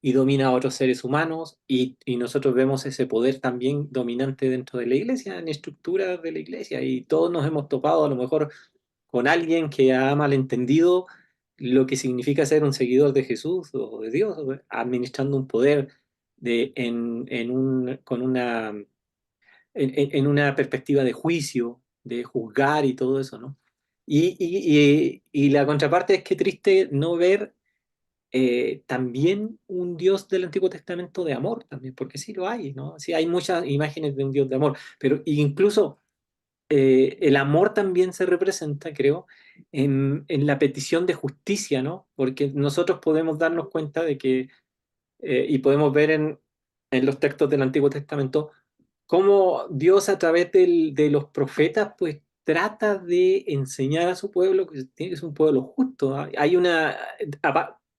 y domina a otros seres humanos y nosotros vemos ese poder también dominante dentro de la iglesia, en estructuras de la iglesia y todos nos hemos topado a lo mejor con alguien que ha malentendido lo que significa ser un seguidor de Jesús o de Dios, administrando un poder con en una perspectiva de juicio, de juzgar y todo eso, ¿no? Y la contraparte es que triste no ver también un Dios del Antiguo Testamento de amor también, porque sí lo hay, ¿no? Sí hay muchas imágenes de un Dios de amor, pero incluso el amor también se representa, creo, en la petición de justicia, ¿no? Porque nosotros podemos darnos cuenta de que, y podemos ver en los textos del Antiguo Testamento, cómo Dios a través de los profetas, pues trata de enseñar a su pueblo que es un pueblo justo. ¿Ah? Hay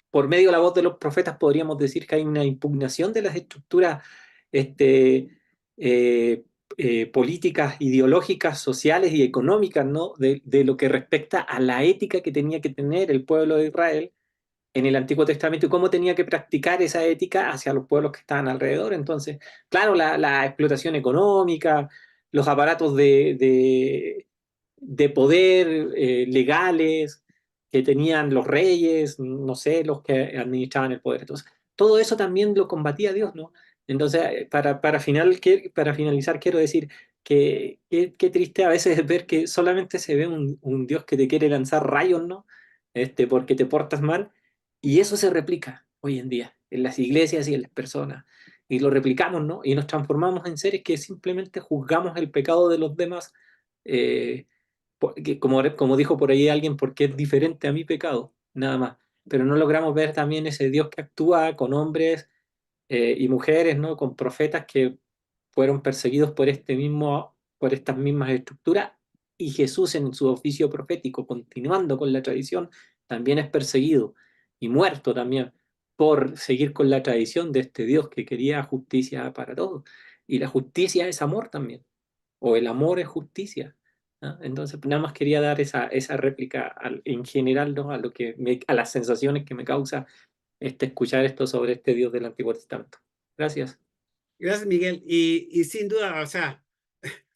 por medio de la voz de los profetas podríamos decir que hay una impugnación de las estructuras este, eh, políticas, ideológicas, sociales y económicas, ¿no? De lo que respecta a la ética que tenía que tener el pueblo de Israel en el Antiguo Testamento y cómo tenía que practicar esa ética hacia los pueblos que estaban alrededor. Entonces, claro, la explotación económica, los aparatos de poder legales que tenían los reyes, no sé, los que administraban el poder. Entonces, todo eso también lo combatía Dios, ¿no? Entonces, para finalizar, quiero decir que triste a veces es ver que solamente se ve un Dios que te quiere lanzar rayos, ¿no? Porque te portas mal y eso se replica hoy en día en las iglesias y en las personas. Y lo replicamos, ¿no? Y nos transformamos en seres que simplemente juzgamos el pecado de los demás, eh, como dijo por ahí alguien, porque es diferente a mi pecado, nada más. Pero no logramos ver también ese Dios que actúa con hombres y mujeres, ¿no? Con profetas que fueron perseguidos por estas mismas estructuras, y Jesús en su oficio profético, continuando con la tradición, también es perseguido y muerto también por seguir con la tradición de este Dios que quería justicia para todos. Y la justicia es amor también, o el amor es justicia. ¿Ah? Entonces, nada más quería dar esa réplica en general, ¿no? A las sensaciones que me causa escuchar esto sobre este Dios del Antiguo Testamento. Gracias. Gracias, Miguel. Y sin duda, o sea,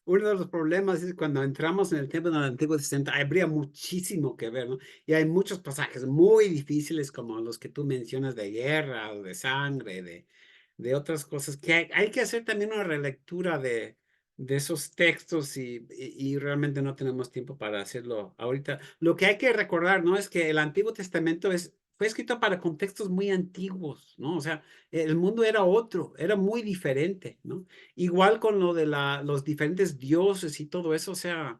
uno de los problemas es cuando entramos en el tiempo del Antiguo Testamento, habría muchísimo que ver, ¿no? Y hay muchos pasajes muy difíciles como los que tú mencionas de guerra o de sangre, de otras cosas, que hay que hacer también una relectura de esos textos y realmente no tenemos tiempo para hacerlo ahorita. Lo que hay que recordar, ¿no? Es que el Antiguo Testamento fue escrito para contextos muy antiguos, ¿no? O sea, el mundo era otro, era muy diferente, ¿no? Igual con lo de los diferentes dioses y todo eso, o sea,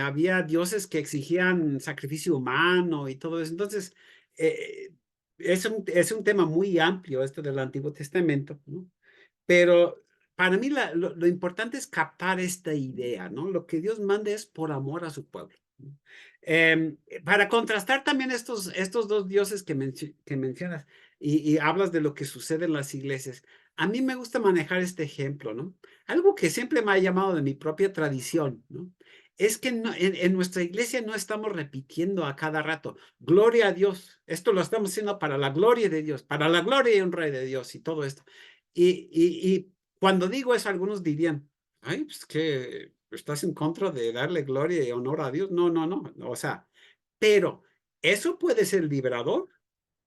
había dioses que exigían sacrificio humano y todo eso. Entonces, eh, es un tema muy amplio esto del Antiguo Testamento, ¿no? Pero para mí lo importante es captar esta idea, ¿no? Lo que Dios manda es por amor a su pueblo. ¿No? Para contrastar también estos dos dioses que mencionas y hablas de lo que sucede en las iglesias, a mí me gusta manejar este ejemplo, ¿no? Algo que siempre me ha llamado de mi propia tradición, ¿no? Es que en nuestra iglesia no estamos repitiendo a cada rato, gloria a Dios. Esto lo estamos haciendo para la gloria de Dios, para la gloria y honra de Dios y todo esto. Y cuando digo eso, algunos dirían, ay, pues que estás en contra de darle gloria y honor a Dios. No, no, no. O sea, pero eso puede ser liberador,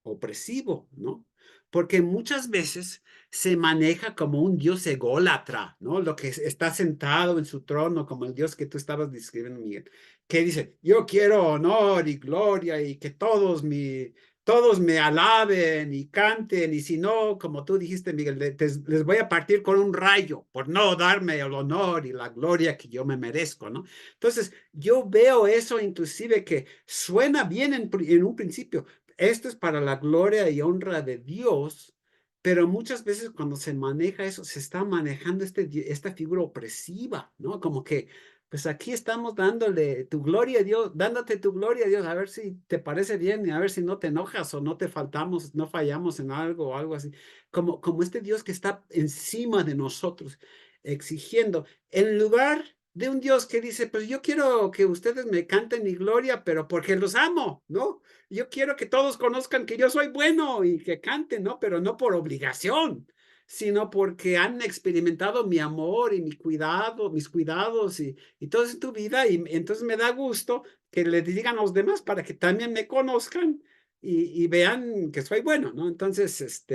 opresivo, ¿no? Porque muchas veces se maneja como un Dios ególatra, ¿no? Lo que está sentado en su trono, como el Dios que tú estabas describiendo, Miguel, que dice, yo quiero honor y gloria y que todos me alaben y canten, y si no, como tú dijiste, Miguel, les voy a partir con un rayo por no darme el honor y la gloria que yo me merezco, ¿no? Entonces, yo veo eso inclusive que suena bien en un principio. Esto es para la gloria y honra de Dios, pero muchas veces cuando se maneja eso, se está manejando esta figura opresiva, ¿no? Como que, pues aquí estamos dándole tu gloria a Dios, dándote tu gloria a Dios, a ver si te parece bien y a ver si no te enojas o no te faltamos, no fallamos en algo o algo así. Como este Dios que está encima de nosotros, exigiendo, en lugar de un Dios que dice, pues yo quiero que ustedes me canten mi gloria, pero porque los amo, ¿no? Yo quiero que todos conozcan que yo soy bueno y que canten, ¿no? Pero no por obligación, sino porque han experimentado mi amor y mi cuidado, mis cuidados y todo eso en tu vida. Y entonces me da gusto que le digan a los demás para que también me conozcan y vean que soy bueno, ¿no? Entonces,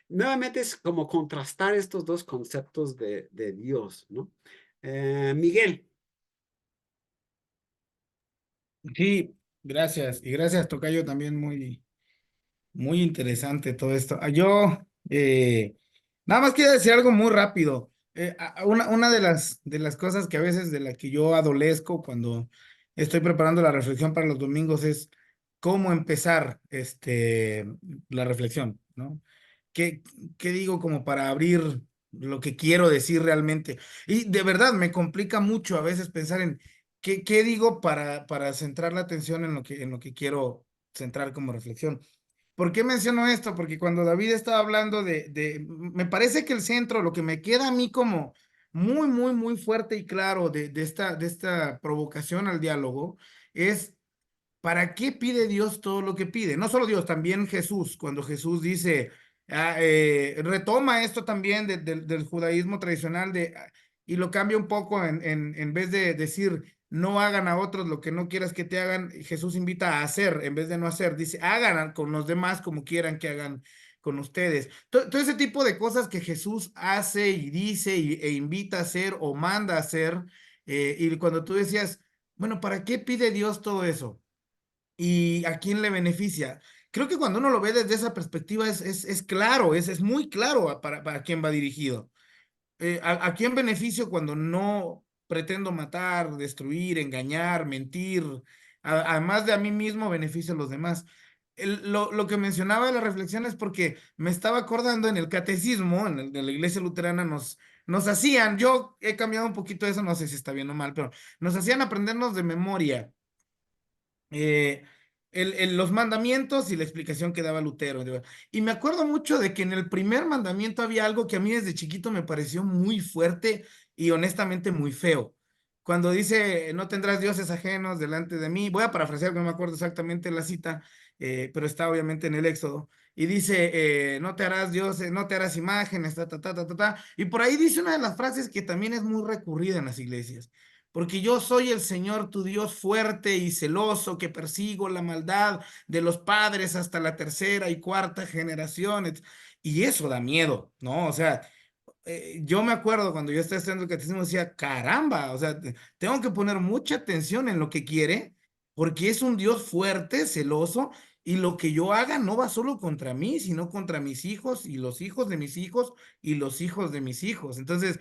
nuevamente es como contrastar estos dos conceptos de Dios, ¿no? Miguel. Sí, gracias. Y gracias, tocayo, también muy interesante todo esto. Nada más quiero decir algo muy rápido. Una de las cosas que a veces de la que yo adolezco cuando estoy preparando la reflexión para los domingos es cómo empezar la reflexión, ¿no? ¿Qué, qué digo como para abrir lo que quiero decir realmente? Y de verdad me complica mucho a veces pensar en qué digo para centrar la atención en lo que quiero centrar como reflexión. ¿Por qué menciono esto? Porque cuando David estaba hablando me parece que el centro, lo que me queda a mí como muy fuerte y claro de esta provocación al diálogo, es ¿para qué pide Dios todo lo que pide? No solo Dios, también Jesús, cuando Jesús dice, retoma esto también del judaísmo tradicional y lo cambia un poco en vez de decir, no hagan a otros lo que no quieras que te hagan, Jesús invita a hacer, en vez de no hacer, dice, hagan con los demás como quieran que hagan con ustedes. Todo ese tipo de cosas que Jesús hace y dice e invita a hacer o manda a hacer, y cuando tú decías, bueno, ¿para qué pide Dios todo eso? ¿Y a quién le beneficia? Creo que cuando uno lo ve desde esa perspectiva es claro, es muy claro para quién va dirigido. ¿A quién beneficio cuando no pretendo matar, destruir, engañar, mentir? Además de a mí mismo, beneficio a los demás. Lo que mencionaba de la reflexión es porque me estaba acordando en el catecismo, de la iglesia luterana, nos hacían, yo he cambiado un poquito eso, no sé si está bien o mal, pero nos hacían aprendernos de memoria eh, los mandamientos y la explicación que daba Lutero. Y me acuerdo mucho de que en el primer mandamiento había algo que a mí desde chiquito me pareció muy fuerte y honestamente muy feo. Cuando dice, no tendrás dioses ajenos delante de mí, voy a parafrasear, no me acuerdo exactamente la cita, pero está obviamente en el Éxodo, y dice, no te harás dioses, no te harás imágenes, y por ahí dice una de las frases que también es muy recurrida en las iglesias, porque yo soy el Señor tu Dios fuerte y celoso, que persigo la maldad de los padres hasta la tercera y cuarta generación. Y eso da miedo, ¿no? O sea, yo me acuerdo cuando yo estaba estudiando el catecismo, decía, caramba, o sea, tengo que poner mucha atención en lo que quiere, porque es un Dios fuerte, celoso, y lo que yo haga no va solo contra mí, sino contra mis hijos y los hijos de mis hijos y los hijos de mis hijos. Entonces,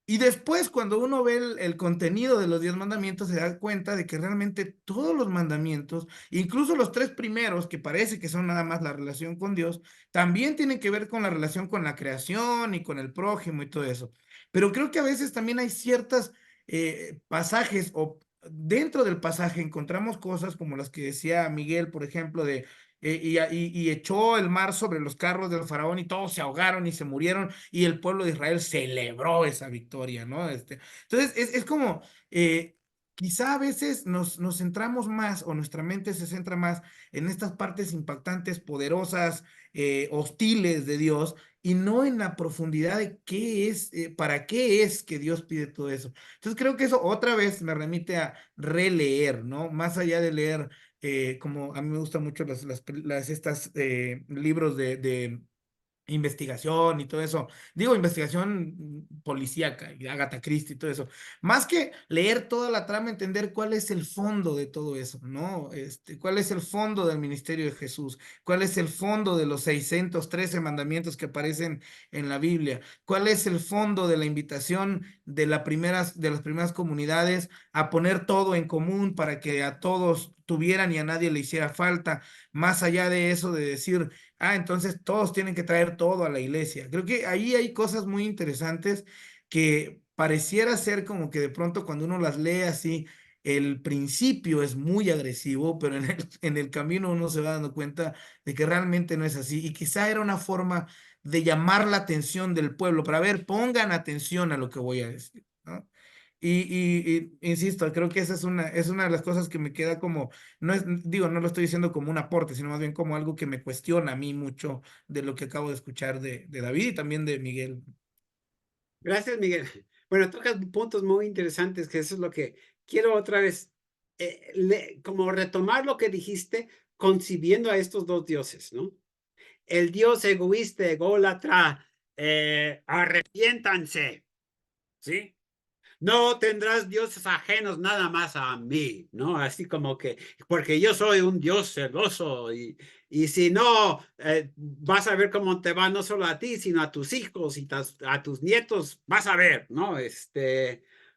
y después, cuando uno ve el contenido de los 10 mandamientos, se da cuenta de que realmente todos los mandamientos, incluso los tres primeros, que parece que son nada más la relación con Dios, también tienen que ver con la relación con la creación y con el prójimo y todo eso. Pero creo que a veces también hay ciertos pasajes o dentro del pasaje encontramos cosas como las que decía Miguel, por ejemplo, y echó el mar sobre los carros del faraón y todos se ahogaron y se murieron y el pueblo de Israel celebró esa victoria, ¿no? Entonces es como, quizá a veces nos centramos más o nuestra mente se centra más en estas partes impactantes, poderosas, hostiles de Dios y no en la profundidad de qué es, para qué es que Dios pide todo eso. Entonces creo que eso otra vez me remite a releer, ¿no? Más allá de leer, como a mí me gustan mucho estas libros de investigación y todo eso. Digo, investigación policíaca y Agatha Christie y todo eso. Más que leer toda la trama, entender cuál es el fondo de todo eso, ¿no? Cuál es el fondo del ministerio de Jesús, cuál es el fondo de los 613 mandamientos que aparecen en la Biblia, cuál es el fondo de la invitación de las primeras comunidades a poner todo en común para que a todos tuvieran y a nadie le hiciera falta, más allá de eso de decir, entonces todos tienen que traer todo a la iglesia. Creo que ahí hay cosas muy interesantes que pareciera ser como que de pronto cuando uno las lee así, el principio es muy agresivo, pero en el camino uno se va dando cuenta de que realmente no es así. Y quizá era una forma de llamar la atención del pueblo, para ver, pongan atención a lo que voy a decir, ¿no? Insisto, creo que esa es una de las cosas que me queda como, no es, digo, no lo estoy diciendo como un aporte, sino más bien como algo que me cuestiona a mí mucho de lo que acabo de escuchar de David y también de Miguel. Gracias, Miguel. Bueno, tocas puntos muy interesantes, que eso es lo que quiero otra vez, como retomar lo que dijiste, concibiendo a estos dos dioses, ¿no? El dios egoísta, ególatra, arrepiéntanse, ¿sí? No tendrás dioses ajenos nada más a mí, ¿no? Así como que, porque yo soy un dios celoso y si no, vas a ver cómo te va no solo a ti, sino a tus hijos y a tus nietos, vas a ver, ¿no?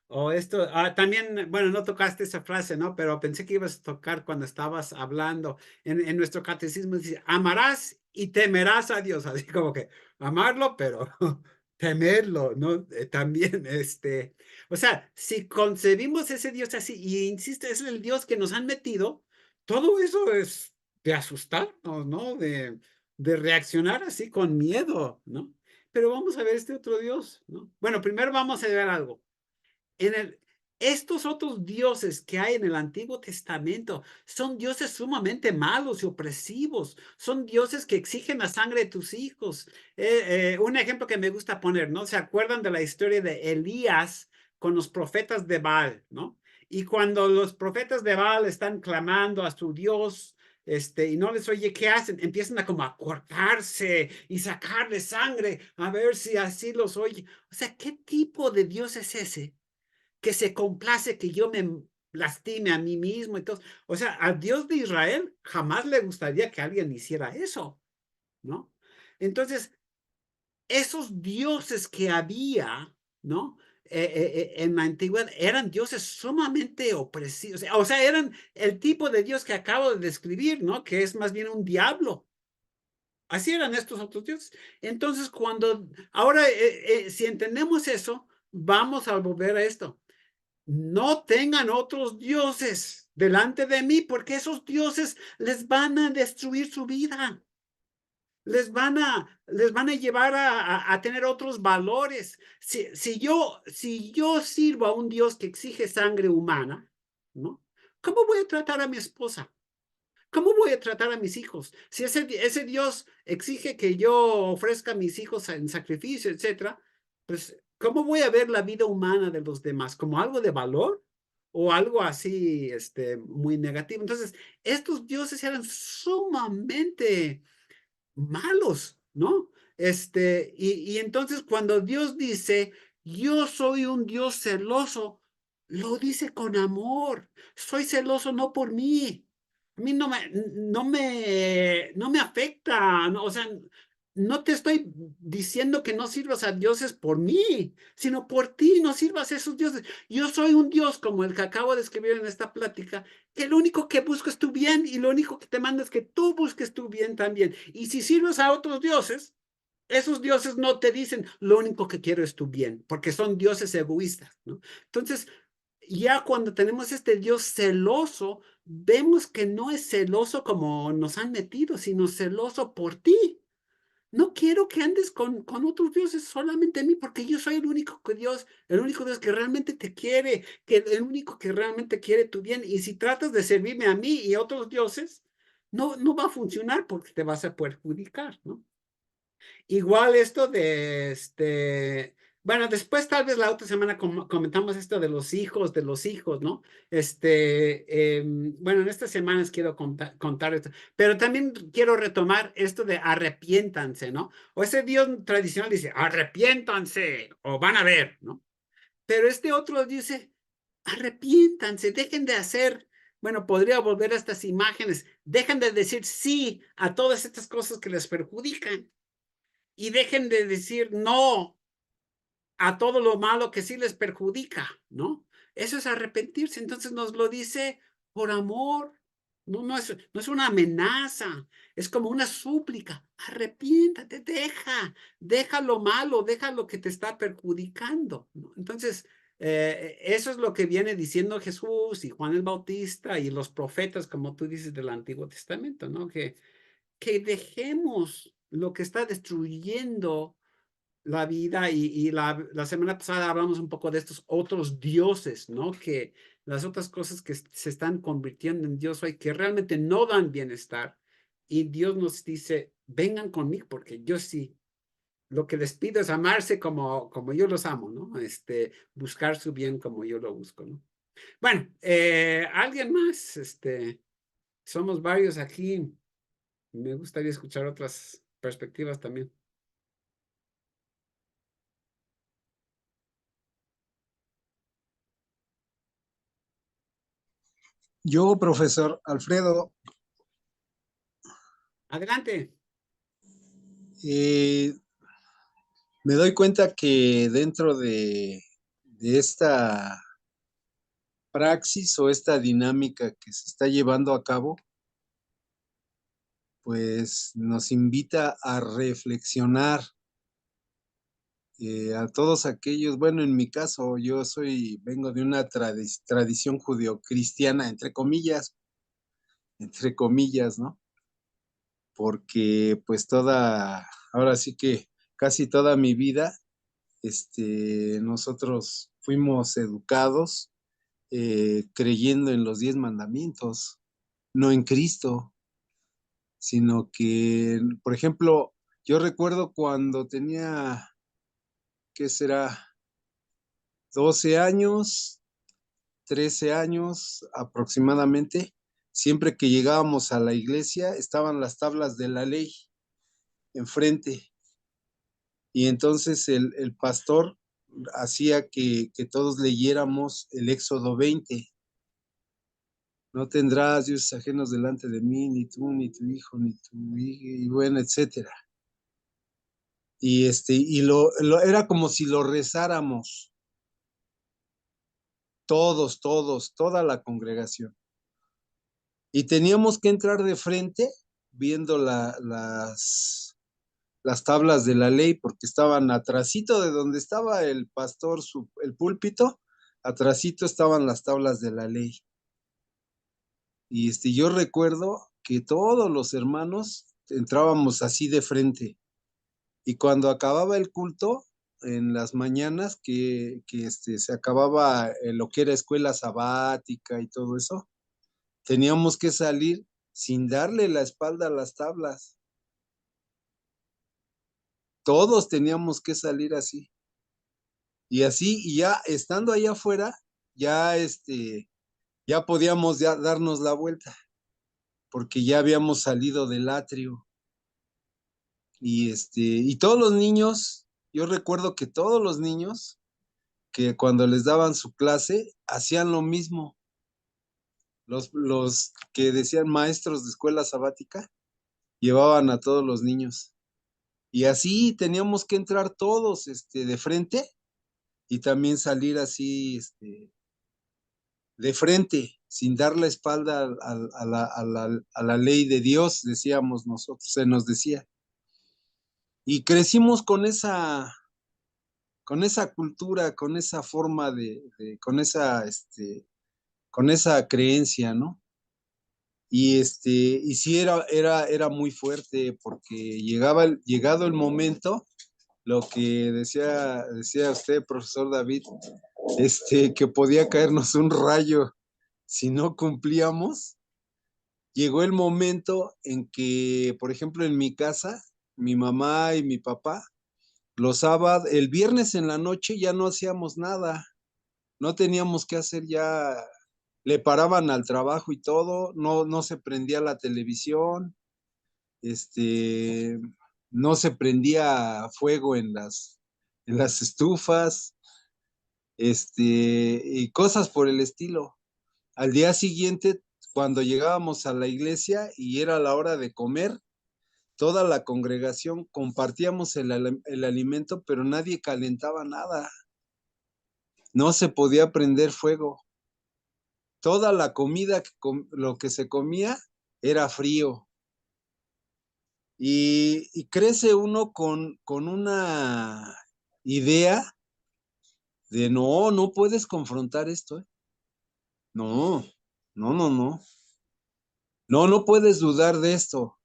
O esto, también, bueno, no tocaste esa frase, ¿no? Pero pensé que ibas a tocar cuando estabas hablando en nuestro catecismo, dice, amarás y temerás a Dios, así como que amarlo, pero temerlo, ¿no? También, o sea, si concebimos ese Dios así, y insisto, es el Dios que nos han metido, todo eso es de asustarnos, ¿no? De reaccionar así con miedo, ¿no? Pero vamos a ver este otro Dios, ¿no? Bueno, primero vamos a ver algo. En estos otros dioses que hay en el Antiguo Testamento son dioses sumamente malos y opresivos. Son dioses que exigen la sangre de tus hijos. Un ejemplo que me gusta poner, ¿no? ¿Se acuerdan de la historia de Elías con los profetas de Baal, ¿no? Y cuando los profetas de Baal están clamando a su Dios, y no les oye, ¿qué hacen? Empiezan a como a cortarse y sacarle sangre a ver si así los oye. O sea, ¿qué tipo de Dios es ese que se complace que yo me lastime a mí mismo y todo? O sea, al Dios de Israel jamás le gustaría que alguien hiciera eso, ¿no? Entonces, esos dioses que había, ¿no? En la antigüedad eran dioses sumamente opresivos, o sea, eran el tipo de Dios que acabo de describir, ¿no? Que es más bien un diablo. Así eran estos otros dioses. Entonces, ahora, si entendemos eso, vamos a volver a esto. No tengan otros dioses delante de mí, porque esos dioses les van a destruir su vida. Les van a llevar a tener otros valores. Si yo sirvo a un Dios que exige sangre humana, ¿no? ¿Cómo voy a tratar a mi esposa? ¿Cómo voy a tratar a mis hijos? Si ese Dios exige que yo ofrezca a mis hijos en sacrificio, etcétera, pues, ¿cómo voy a ver la vida humana de los demás? ¿Como algo de valor? ¿O algo así, muy negativo? Entonces, estos dioses eran sumamente malos, ¿no? Y entonces cuando Dios dice, yo soy un Dios celoso, lo dice con amor. Soy celoso no por mí. A mí no me afecta, ¿no? O sea, no te estoy diciendo que no sirvas a dioses por mí, sino por ti, no sirvas a esos dioses. Yo soy un Dios como el que acabo de escribir en esta plática, que lo único que busco es tu bien y lo único que te mando es que tú busques tu bien también. Y si sirves a otros dioses, esos dioses no te dicen lo único que quiero es tu bien, porque son dioses egoístas, ¿no? Entonces, ya cuando tenemos este Dios celoso, vemos que no es celoso como nos han metido, sino celoso por ti. No quiero que andes con otros dioses, solamente a mí, porque yo soy el único Dios que realmente te quiere, que el único que realmente quiere tu bien. Y si tratas de servirme a mí y a otros dioses, no va a funcionar porque te vas a perjudicar, ¿no? Igual esto bueno, después tal vez la otra semana comentamos esto de los hijos, ¿no? Bueno, en estas semanas quiero contar esto, pero también quiero retomar esto de arrepiéntanse, ¿no? O ese Dios tradicional dice, arrepiéntanse o van a ver, ¿no? Pero este otro dice, arrepiéntanse, dejen de hacer, bueno, podría volver a estas imágenes, dejen de decir sí a todas estas cosas que les perjudican y dejen de decir no a todo lo malo que sí les perjudica, ¿no? Eso es arrepentirse. Entonces nos lo dice por amor. No es una amenaza, es como una súplica. Arrepiéntate, deja lo malo, deja lo que te está perjudicando, ¿no? Entonces, eso es lo que viene diciendo Jesús y Juan el Bautista y los profetas, como tú dices, del Antiguo Testamento, ¿no? Que dejemos lo que está destruyendo la vida y la semana pasada hablamos un poco de estos otros dioses, ¿no? Que las otras cosas que se están convirtiendo en Dios hoy, que realmente no dan bienestar. Y Dios nos dice, vengan conmigo porque yo sí. Lo que les pido es amarse como yo los amo, ¿no? Buscar su bien como yo lo busco, ¿no? Bueno, alguien más, somos varios aquí. Me gustaría escuchar otras perspectivas también. Yo, profesor Alfredo, Adelante. eh, me doy cuenta que dentro de esta praxis o esta dinámica que se está llevando a cabo, pues nos invita a reflexionar a todos aquellos, bueno, en mi caso, vengo de una tradición judeocristiana, entre comillas, ¿no? Porque pues ahora sí que casi toda mi vida, nosotros fuimos educados creyendo en los 10 mandamientos, no en Cristo, sino que, por ejemplo, yo recuerdo cuando tenía, ¿qué será? 12 años, 13 años aproximadamente, siempre que llegábamos a la iglesia estaban las tablas de la ley enfrente. Y entonces el pastor hacía que todos leyéramos el Éxodo 20. No tendrás dioses ajenos delante de mí, ni tú, ni tu hijo, ni tu hija, y bueno, etcétera. Y era como si lo rezáramos todos, toda la congregación. Y teníamos que entrar de frente viendo las tablas de la ley, porque estaban atrasito de donde estaba el pastor, el púlpito, atrasito estaban las tablas de la ley. Y yo recuerdo que todos los hermanos entrábamos así de frente. Y cuando acababa el culto, en las mañanas, se acababa lo que era escuela sabática y todo eso, teníamos que salir sin darle la espalda a las tablas. Todos teníamos que salir así. Y así, y ya estando allá afuera, ya ya podíamos darnos la vuelta, porque ya habíamos salido del atrio. Y todos los niños, yo recuerdo que todos los niños, que cuando les daban su clase, hacían lo mismo. Los que decían maestros de escuela sabática, llevaban a todos los niños. Y así teníamos que entrar todos, de frente y también salir así, de frente, sin dar la espalda a la ley de Dios, decíamos nosotros, se nos decía. Y crecimos con esa cultura, con esa forma con esa creencia, ¿no? Y sí era muy fuerte porque llegado el momento, lo que decía usted, profesor David, que podía caernos un rayo si no cumplíamos. Llegó el momento en que, por ejemplo, en mi casa, mi mamá y mi papá, los sábados, el viernes en la noche ya no hacíamos nada, no teníamos que hacer ya, le paraban al trabajo y todo, no se prendía la televisión, no se prendía fuego en las estufas, y cosas por el estilo. Al día siguiente, cuando llegábamos a la iglesia y era la hora de comer, toda la congregación compartíamos el alimento, pero nadie calentaba nada. No se podía prender fuego. Toda la comida, lo que se comía, era frío. Y crece uno con una idea de no puedes confrontar esto, ¿eh? No, no. No puedes dudar de esto.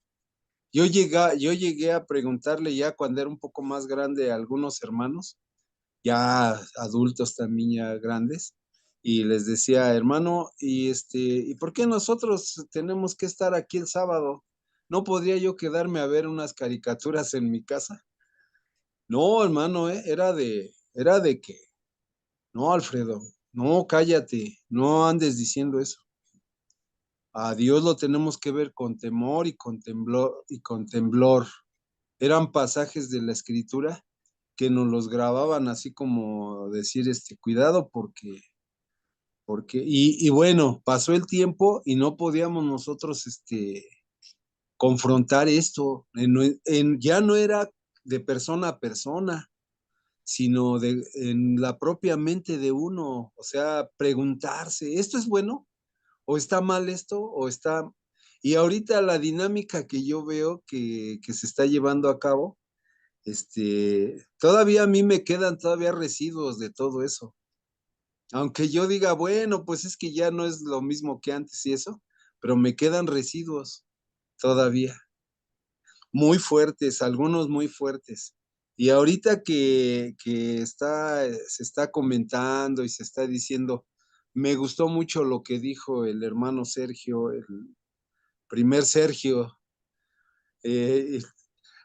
Yo llegué a preguntarle ya cuando era un poco más grande a algunos hermanos, ya adultos también ya grandes, y les decía, hermano, ¿y por qué nosotros tenemos que estar aquí el sábado? ¿No podría yo quedarme a ver unas caricaturas en mi casa? No, hermano, era de que, no, Alfredo, no, cállate, no andes diciendo eso. A Dios lo tenemos que ver con temor y con temblor. Eran pasajes de la escritura que nos los grababan así como decir, cuidado y bueno, pasó el tiempo y no podíamos nosotros, confrontar esto. Ya no era de persona a persona, sino en la propia mente de uno, o sea, preguntarse, ¿esto es bueno? ¿O está mal esto? Y ahorita la dinámica que yo veo que se está llevando a cabo, todavía a mí me quedan todavía residuos de todo eso. Aunque yo diga, bueno, pues es que ya no es lo mismo que antes y eso, pero me quedan residuos todavía, muy fuertes, algunos muy fuertes. Y ahorita que se está comentando y se está diciendo, me gustó mucho lo que dijo el hermano Sergio, el primer Sergio, eh,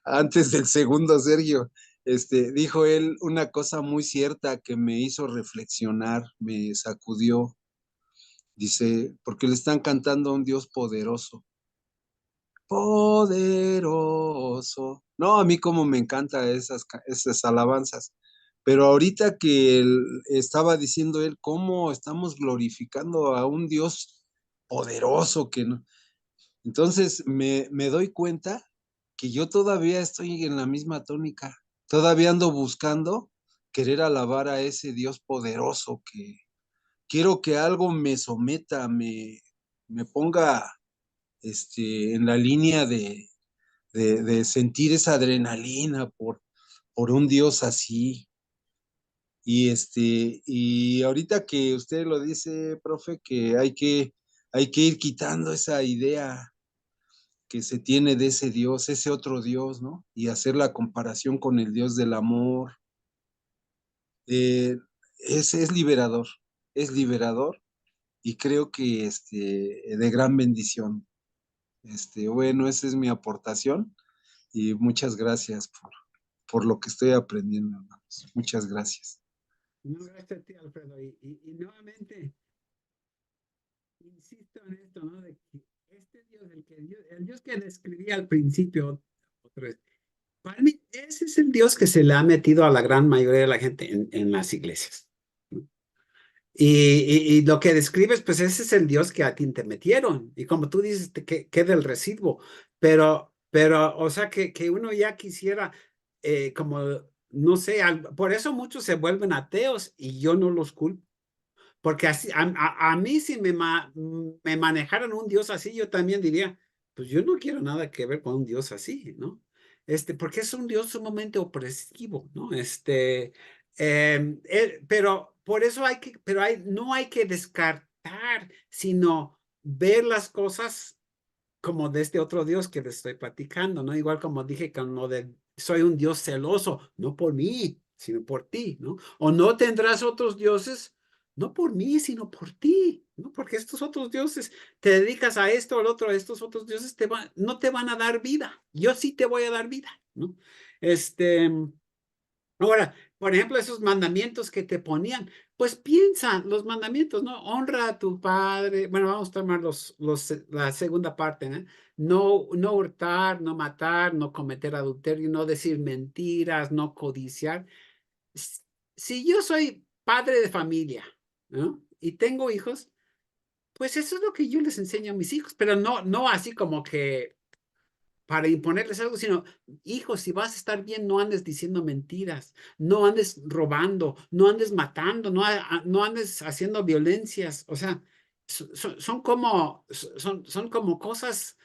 antes del segundo Sergio, dijo él una cosa muy cierta que me hizo reflexionar, me sacudió. Dice, porque le están cantando a un Dios poderoso. Poderoso. No, a mí como me encantan esas alabanzas. Pero ahorita que estaba diciendo él, cómo estamos glorificando a un Dios poderoso que no. Entonces me doy cuenta que yo todavía estoy en la misma tónica. Todavía ando buscando querer alabar a ese Dios poderoso que quiero que algo me someta, me ponga en la línea de sentir esa adrenalina por un Dios así. Y ahorita que usted lo dice, profe, que hay que ir quitando esa idea que se tiene de ese Dios, ese otro Dios, ¿no? Y hacer la comparación con el Dios del amor. Es liberador y creo que de gran bendición. Bueno, esa es mi aportación y muchas gracias por lo que estoy aprendiendo, hermanos. Muchas gracias. No, gracias a ti, Alfredo. Y nuevamente, insisto en esto, ¿no? De que este Dios, el Dios que describí al principio, otra vez, para mí, ese es el Dios que se le ha metido a la gran mayoría de la gente en las iglesias. Y lo que describes, pues ese es el Dios que a ti te metieron. Y como tú dices, que queda el residuo. Pero, o sea, que uno ya quisiera, como, no sé, por eso muchos se vuelven ateos y yo no los culpo. Porque así, a mí si me manejaran un Dios así, yo también diría, pues yo no quiero nada que ver con un Dios así, ¿no? Porque es un Dios sumamente opresivo, ¿no? Pero por eso no hay que descartar, sino ver las cosas como de este otro Dios que les estoy platicando, ¿no? Igual como dije, como de soy un Dios celoso, no por mí, sino por ti, ¿no? O no tendrás otros dioses, no por mí, sino por ti, ¿no? Porque estos otros dioses, te dedicas a esto o al otro, estos otros dioses no te van a dar vida. Yo sí te voy a dar vida, ¿no? Ahora, por ejemplo, esos mandamientos que te ponían, pues piensa los mandamientos, ¿no? Honra a tu padre. Bueno, vamos a tomar la segunda parte, ¿no? No hurtar, no matar, no cometer adulterio, no decir mentiras, no codiciar. Si yo soy padre de familia, ¿no? Y tengo hijos, pues eso es lo que yo les enseño a mis hijos, pero no así como que para imponerles algo, sino, hijo, si vas a estar bien, no andes diciendo mentiras, no andes robando, no andes matando, no andes haciendo violencias. O sea, son como cosas.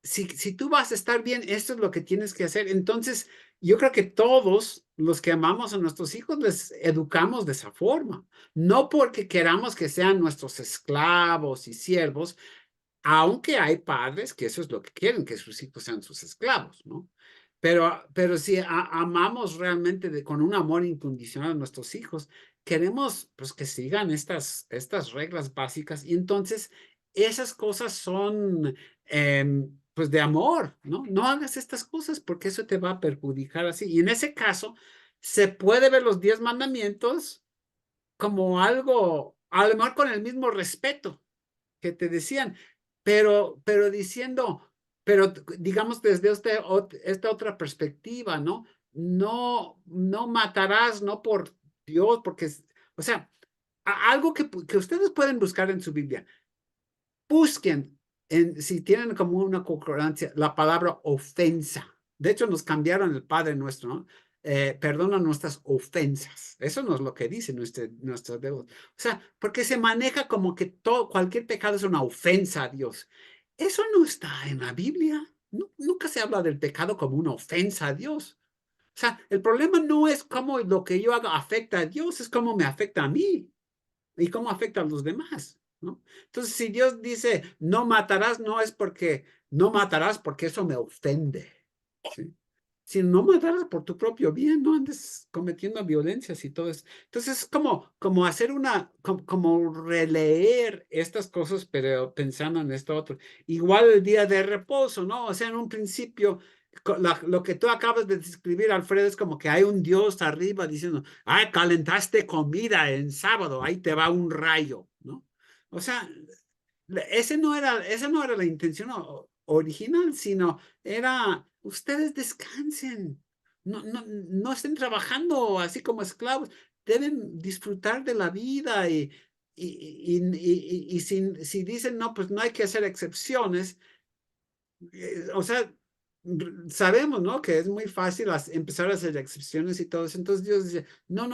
Si tú vas a estar bien, esto es lo que tienes que hacer. Entonces, yo creo que todos los que amamos a nuestros hijos les educamos de esa forma, no porque queramos que sean nuestros esclavos y siervos, aunque hay padres que eso es lo que quieren, que sus hijos sean sus esclavos, ¿no? Pero si amamos realmente con un amor incondicional a nuestros hijos, queremos pues que sigan estas reglas básicas y entonces esas cosas son pues de amor, ¿no? No hagas estas cosas porque eso te va a perjudicar así. Y en ese caso, se puede ver los 10 mandamientos como algo, a lo mejor con el mismo respeto que te decían, pero diciendo, pero digamos desde esta otra perspectiva, ¿no? No matarás, no por Dios, porque, o sea, algo que ustedes pueden buscar en su Biblia. Busquen, si tienen como una concordancia, la palabra ofensa. De hecho, nos cambiaron el Padre Nuestro, ¿no? Perdona nuestras ofensas. Eso no es lo que dice nuestro Dios. O sea, porque se maneja como que cualquier pecado es una ofensa a Dios. Eso no está en la Biblia. Nunca se habla del pecado como una ofensa a Dios. O sea, el problema no es cómo lo que yo hago afecta a Dios, es cómo me afecta a mí y cómo afecta a los demás, ¿no? Entonces, si Dios dice, no matarás, no es porque no matarás porque eso me ofende, ¿sí? Si no matarás por tu propio bien, no andes cometiendo violencias y todo eso. Entonces, es como hacer como releer estas cosas, pero pensando en esto otro. Igual el día de reposo, ¿no? O sea, en un principio, lo que tú acabas de describir, Alfredo, es como que hay un Dios arriba diciendo, ay, calentaste comida en sábado, ahí te va un rayo, ¿no? O sea, esa no era la intención original, sino era, ustedes descansen, no estén trabajando así como esclavos, deben disfrutar de la vida y si dicen, no, pues no hay que hacer excepciones, o sea, sabemos, ¿no? Que es muy fácil empezar a hacer excepciones y todo eso. Entonces Dios dice, no,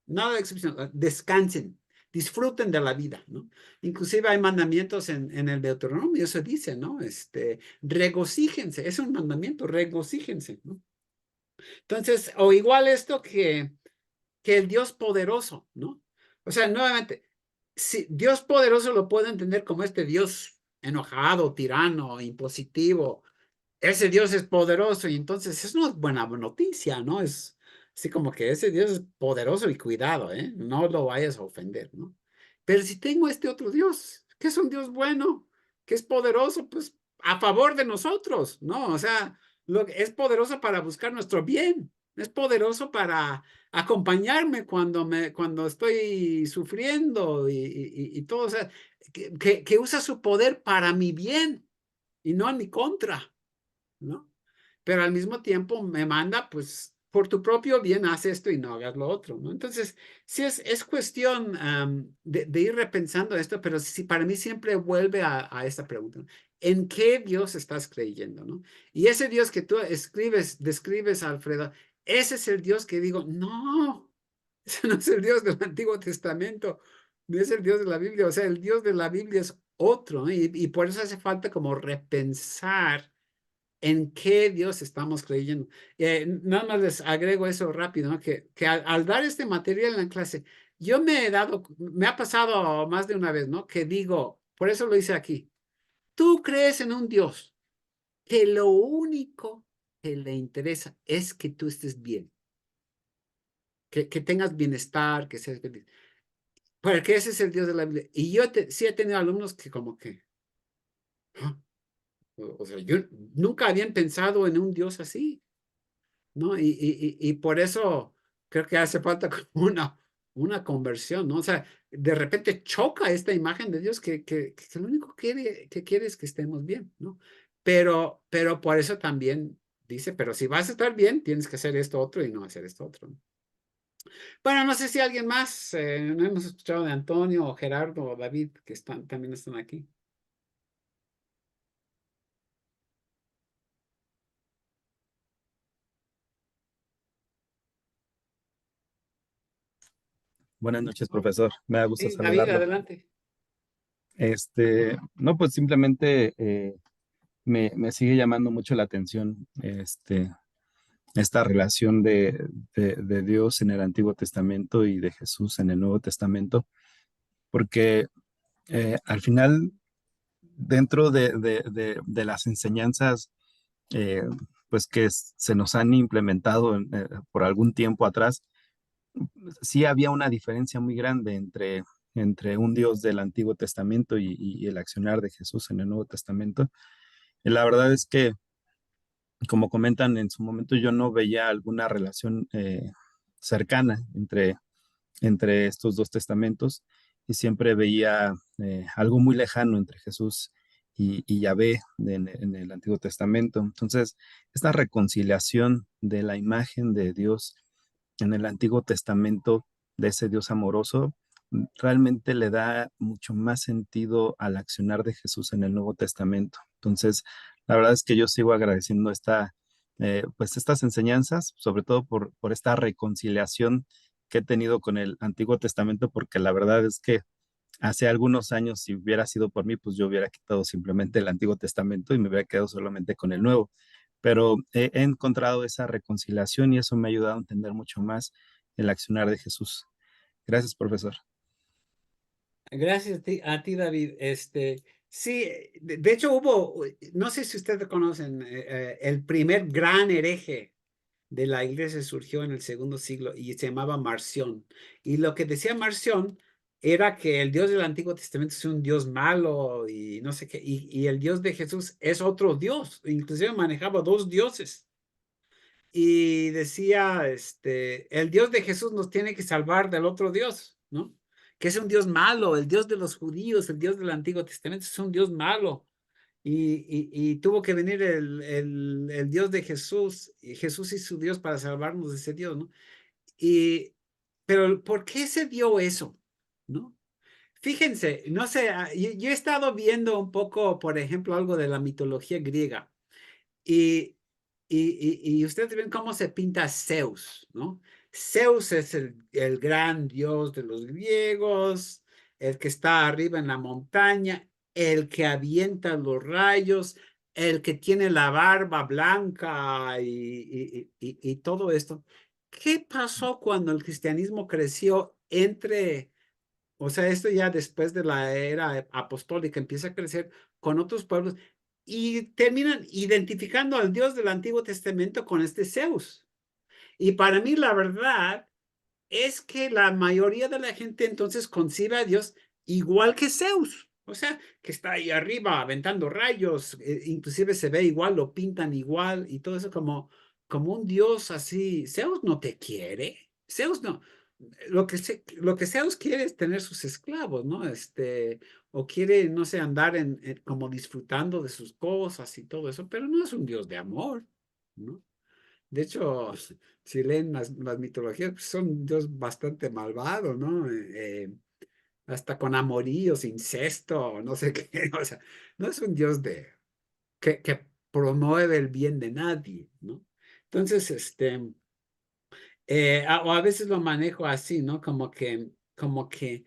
nada de excepción, descansen, disfruten de la vida, ¿no? Inclusive hay mandamientos en el Deuteronomio, eso dice, ¿no? Regocíjense, es un mandamiento, regocíjense, ¿no? Entonces, o igual esto que el Dios poderoso, ¿no? O sea, nuevamente, si Dios poderoso lo puedo entender como este Dios enojado, tirano, impositivo, ese Dios es poderoso y entonces eso no es buena noticia, ¿no? Es así como que ese Dios es poderoso y cuidado, ¿eh? No lo vayas a ofender, ¿no? Pero si tengo este otro Dios, que es un Dios bueno, que es poderoso, pues a favor de nosotros, ¿no? O sea, es poderoso para buscar nuestro bien, es poderoso para acompañarme cuando estoy sufriendo y todo, o sea, que usa su poder para mi bien y no en mi contra, ¿no? Pero al mismo tiempo me manda, pues, por tu propio bien, haz esto y no hagas lo otro, ¿no? Entonces, sí es cuestión de ir repensando esto, pero sí, para mí siempre vuelve a esta pregunta, ¿no? ¿En qué Dios estás creyendo, no? Y ese Dios que tú describes, Alfredo, ese es el Dios que digo, no, ese no es el Dios del Antiguo Testamento, no es el Dios de la Biblia, o sea, el Dios de la Biblia es otro, ¿no? Y por eso hace falta como repensar en qué Dios estamos creyendo. Nada más les agrego eso rápido, ¿no? Que al dar este material en la clase, me ha pasado más de una vez, ¿no? Que digo, por eso lo hice aquí, Tú crees en un Dios que lo único que le interesa es que tú estés bien, que tengas bienestar, que seas feliz. Porque ese es el Dios de la Biblia. Y yo sí he tenido alumnos que como que, ¿ah? O sea, yo nunca habían pensado en un Dios así, ¿no? Y por eso creo que hace falta como una conversión, ¿no? O sea, de repente choca esta imagen de Dios que lo único que quiere es que estemos bien, ¿no? Pero por eso también dice, pero si vas a estar bien, tienes que hacer esto otro y no hacer esto otro, ¿no? Bueno, no sé si alguien más, no hemos escuchado de Antonio o Gerardo o David, que también están aquí. Buenas noches, profesor. Me da gusto Sí, David, saludarlo. adelante. No, pues simplemente me sigue llamando mucho la atención esta relación de Dios en el Antiguo Testamento y de Jesús en el Nuevo Testamento, porque al final, dentro de las enseñanzas, eh, pues que se nos han implementado por algún tiempo atrás, sí había una diferencia muy grande entre un Dios del Antiguo Testamento y el accionar de Jesús en el Nuevo Testamento. Y la verdad es que, como comentan en su momento, yo no veía alguna relación cercana entre estos dos testamentos y siempre veía algo muy lejano entre Jesús y Yahvé en el Antiguo Testamento. Entonces, esta reconciliación de la imagen de Dios en el Antiguo Testamento, de ese Dios amoroso, realmente le da mucho más sentido al accionar de Jesús en el Nuevo Testamento. Entonces, la verdad es que yo sigo agradeciendo pues estas enseñanzas, sobre todo por esta reconciliación que he tenido con el Antiguo Testamento, porque la verdad es que hace algunos años, si hubiera sido por mí, pues yo hubiera quitado simplemente el Antiguo Testamento y me hubiera quedado solamente con el Nuevo. Pero he encontrado esa reconciliación y eso me ha ayudado a entender mucho más el accionar de Jesús. Gracias, profesor. Gracias a ti, David. Sí, de hecho hubo, no sé si ustedes conocen, el primer gran hereje de la iglesia surgió en el segundo siglo y se llamaba Marción. Y lo que decía Marción era que el Dios del Antiguo Testamento es un Dios malo y no sé qué, y el Dios de Jesús es otro Dios. Inclusive manejaba dos dioses. Y decía, el Dios de Jesús nos tiene que salvar del otro Dios, ¿no? Que es un Dios malo, el Dios de los judíos, el Dios del Antiguo Testamento es un Dios malo. Y tuvo que venir el Dios de Jesús, y Jesús y su Dios para salvarnos de ese Dios, ¿no? Pero ¿por qué se dio eso? ¿No? Fíjense, no sé, yo he estado viendo un poco, por ejemplo, algo de la mitología griega. Y, y ustedes ven cómo se pinta Zeus, ¿no? Zeus es el gran dios de los griegos, el que está arriba en la montaña, el que avienta los rayos, el que tiene la barba blanca y todo esto. ¿Qué pasó cuando el cristianismo creció o sea, esto ya después de la era apostólica empieza a crecer con otros pueblos y terminan identificando al Dios del Antiguo Testamento con este Zeus? Y para mí la verdad es que la mayoría de la gente entonces concibe a Dios igual que Zeus. O sea, que está ahí arriba aventando rayos, inclusive se ve igual, lo pintan igual y todo eso como un Dios así. Zeus no te quiere. Zeus no. Lo que Zeus quiere es tener sus esclavos, ¿no? O quiere, no sé, andar como disfrutando de sus cosas y todo eso, pero no es un Dios de amor, ¿no? De hecho, si leen las mitologías, pues son un Dios bastante malvado, ¿no? Hasta con amoríos, incesto, no sé qué, o sea, no es un Dios que promueve el bien de nadie, ¿no? Entonces, o a veces lo manejo así, ¿no? Como que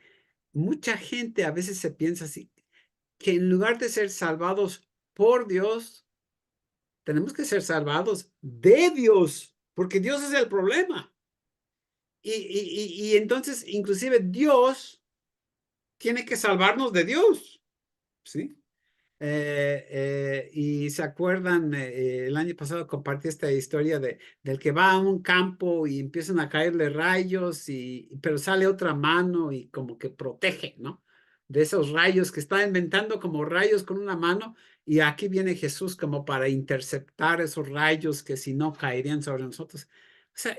mucha gente a veces se piensa así, que en lugar de ser salvados por Dios, tenemos que ser salvados de Dios, porque Dios es el problema. Y entonces, inclusive Dios tiene que salvarnos de Dios, ¿sí? Y se acuerdan, el año pasado compartí esta historia del que va a un campo y empiezan a caerle rayos, pero sale otra mano y como que protege, ¿no? De esos rayos que está inventando como rayos con una mano, y aquí viene Jesús como para interceptar esos rayos que si no caerían sobre nosotros. O sea,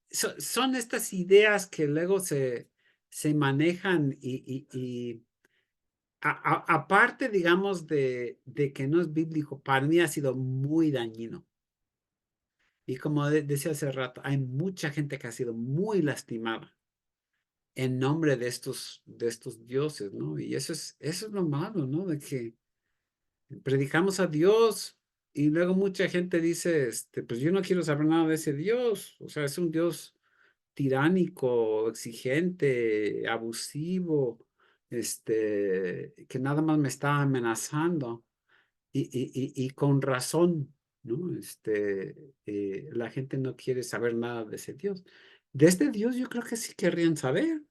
son estas ideas que luego se manejan y aparte, digamos, de que no es bíblico, para mí ha sido muy dañino. Y como decía hace rato, hay mucha gente que ha sido muy lastimada en nombre de estos dioses, ¿no? Y eso es lo malo, ¿no? De que predicamos a Dios y luego mucha gente dice, pues yo no quiero saber nada de ese Dios. O sea, es un Dios tiránico, exigente, abusivo, que nada más me está amenazando. Y con razón, ¿no? La gente no quiere saber nada de ese Dios. De este Dios yo creo que sí querrían saber.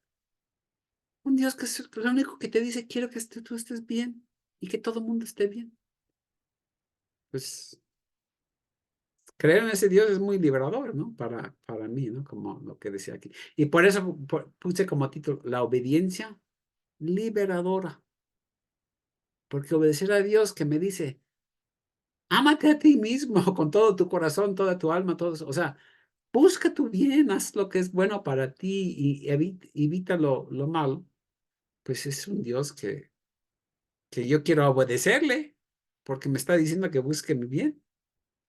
Un Dios que es lo único que te dice, quiero que tú estés bien y que todo el mundo esté bien. Pues creer en ese Dios es muy liberador, ¿no? Para mí, ¿no? Como lo que decía aquí. Y por eso puse como título, la obediencia liberadora. Porque obedecer a Dios que me dice, ámate a ti mismo con todo tu corazón, toda tu alma, todo eso. O sea, busca tu bien, haz lo que es bueno para ti y evita lo malo. Pues es un Dios que yo quiero obedecerle, porque me está diciendo que busque mi bien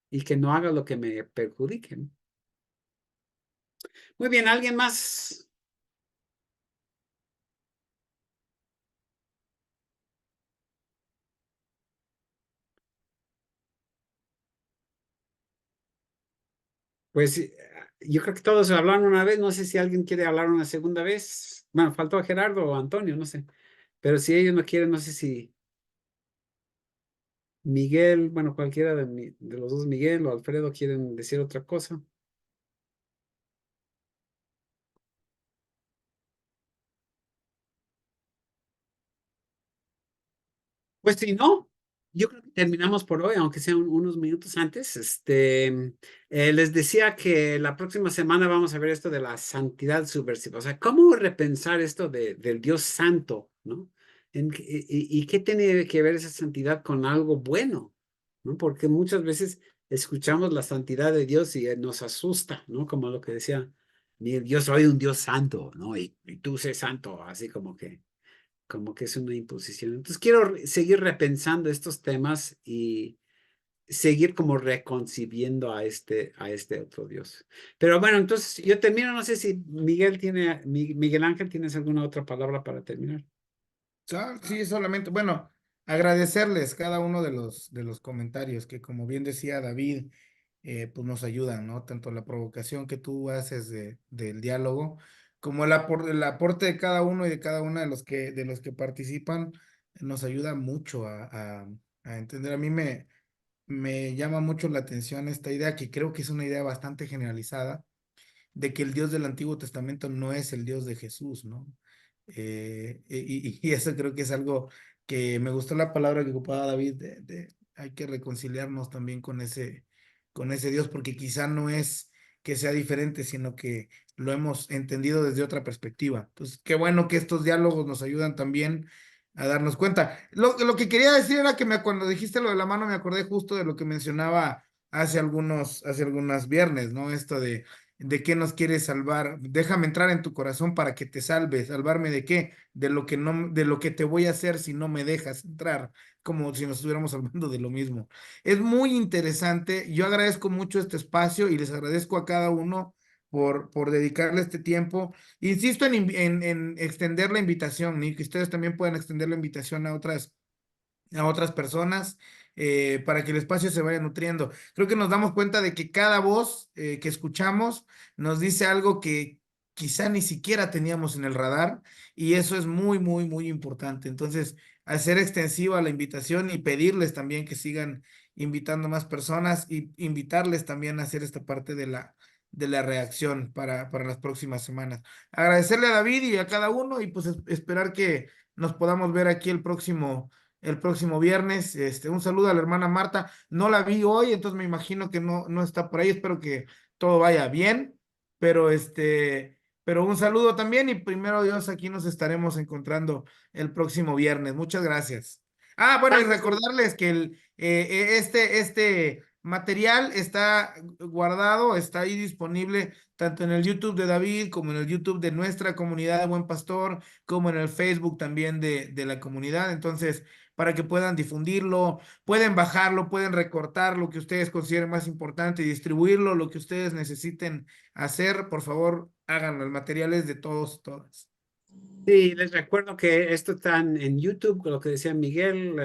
y que no haga lo que me perjudique, ¿no? Muy bien, ¿alguien más? Pues yo creo que todos hablaron una vez, no sé si alguien quiere hablar una segunda vez. Bueno, faltó a Gerardo o Antonio, no sé. Pero si ellos no quieren, no sé si Miguel, bueno, cualquiera de los dos, Miguel o Alfredo, quieren decir otra cosa. Pues si no, yo creo que terminamos por hoy, aunque sean unos minutos antes. Les decía que la próxima semana vamos a ver esto de la santidad subversiva. O sea, cómo repensar esto del Dios santo, ¿no? Y qué tiene que ver esa santidad con algo bueno, ¿no? Porque muchas veces escuchamos la santidad de Dios y nos asusta, ¿no? Como lo que decía, yo soy un Dios santo, ¿no? Y tú sé santo, así como que es una imposición. Entonces quiero seguir repensando estos temas y seguir como reconcibiendo a este otro Dios. Pero bueno, entonces yo termino, no sé si Miguel Ángel, ¿tienes alguna otra palabra para terminar? Sí, solamente, bueno, agradecerles cada uno de los comentarios que, como bien decía David, pues nos ayudan, ¿no? Tanto la provocación que tú haces del diálogo, como el aporte de cada uno y de cada una de los que participan, nos ayuda mucho a entender. A mí me llama mucho la atención esta idea, que creo que es una idea bastante generalizada, de que el Dios del Antiguo Testamento no es el Dios de Jesús, ¿no? Y eso creo que es algo que me gustó la palabra que ocupaba David, hay que reconciliarnos también con ese Dios, porque quizá no es que sea diferente, sino que lo hemos entendido desde otra perspectiva. Entonces, qué bueno que estos diálogos nos ayudan también a darnos cuenta. Lo que quería decir era que cuando dijiste lo de la mano, me acordé justo de lo que mencionaba hace algunos viernes, ¿no? Esto de qué nos quieres salvar. Déjame entrar en tu corazón para que te salve. ¿Salvarme de qué? De lo que no, de lo que te voy a hacer si no me dejas entrar, como si nos estuviéramos hablando de lo mismo. Es muy interesante. Yo agradezco mucho este espacio y les agradezco a cada uno por dedicarle este tiempo. Insisto en extender la invitación, y que ustedes también puedan extender la invitación a otras personas, para que el espacio se vaya nutriendo. Creo que nos damos cuenta de que cada voz que escuchamos nos dice algo que quizá ni siquiera teníamos en el radar, y eso es muy, muy, muy importante. Entonces, hacer extensiva la invitación y pedirles también que sigan invitando más personas, y invitarles también a hacer esta parte de la reacción para las próximas semanas. Agradecerle a David y a cada uno, y pues esperar que nos podamos ver aquí el próximo viernes. Un saludo a la hermana Marta. No la vi hoy, entonces me imagino que no está por ahí. Espero que todo vaya bien. Pero un saludo también y primero Dios, aquí nos estaremos encontrando el próximo viernes. Muchas gracias. Ah, bueno, y recordarles que este material está guardado, está ahí disponible tanto en el YouTube de David como en el YouTube de nuestra comunidad de Buen Pastor, como en el Facebook también de la comunidad. Entonces, para que puedan difundirlo, pueden bajarlo, pueden recortar lo que ustedes consideren más importante y distribuirlo, lo que ustedes necesiten hacer, por favor, háganlo. El material es de todos, todas. Sí, les recuerdo que esto está en YouTube, lo que decía Miguel,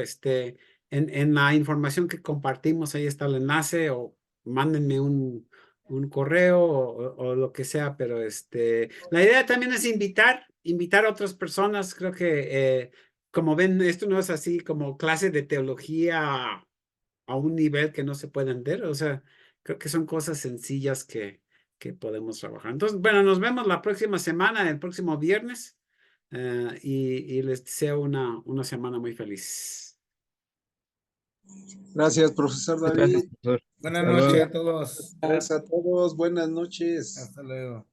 en la información que compartimos, ahí está el enlace, o mándenme un correo o lo que sea, pero la idea también es invitar a otras personas. Creo que, como ven, esto no es así como clase de teología a un nivel que no se puede entender, o sea, creo que son cosas sencillas que podemos trabajar. Entonces, bueno, nos vemos la próxima semana, el próximo viernes. Y les deseo una semana muy feliz. Gracias, profesor Gracias, David. profesor. Buenas Hasta luego. noches a todos. Gracias a todos. Buenas noches. Hasta luego.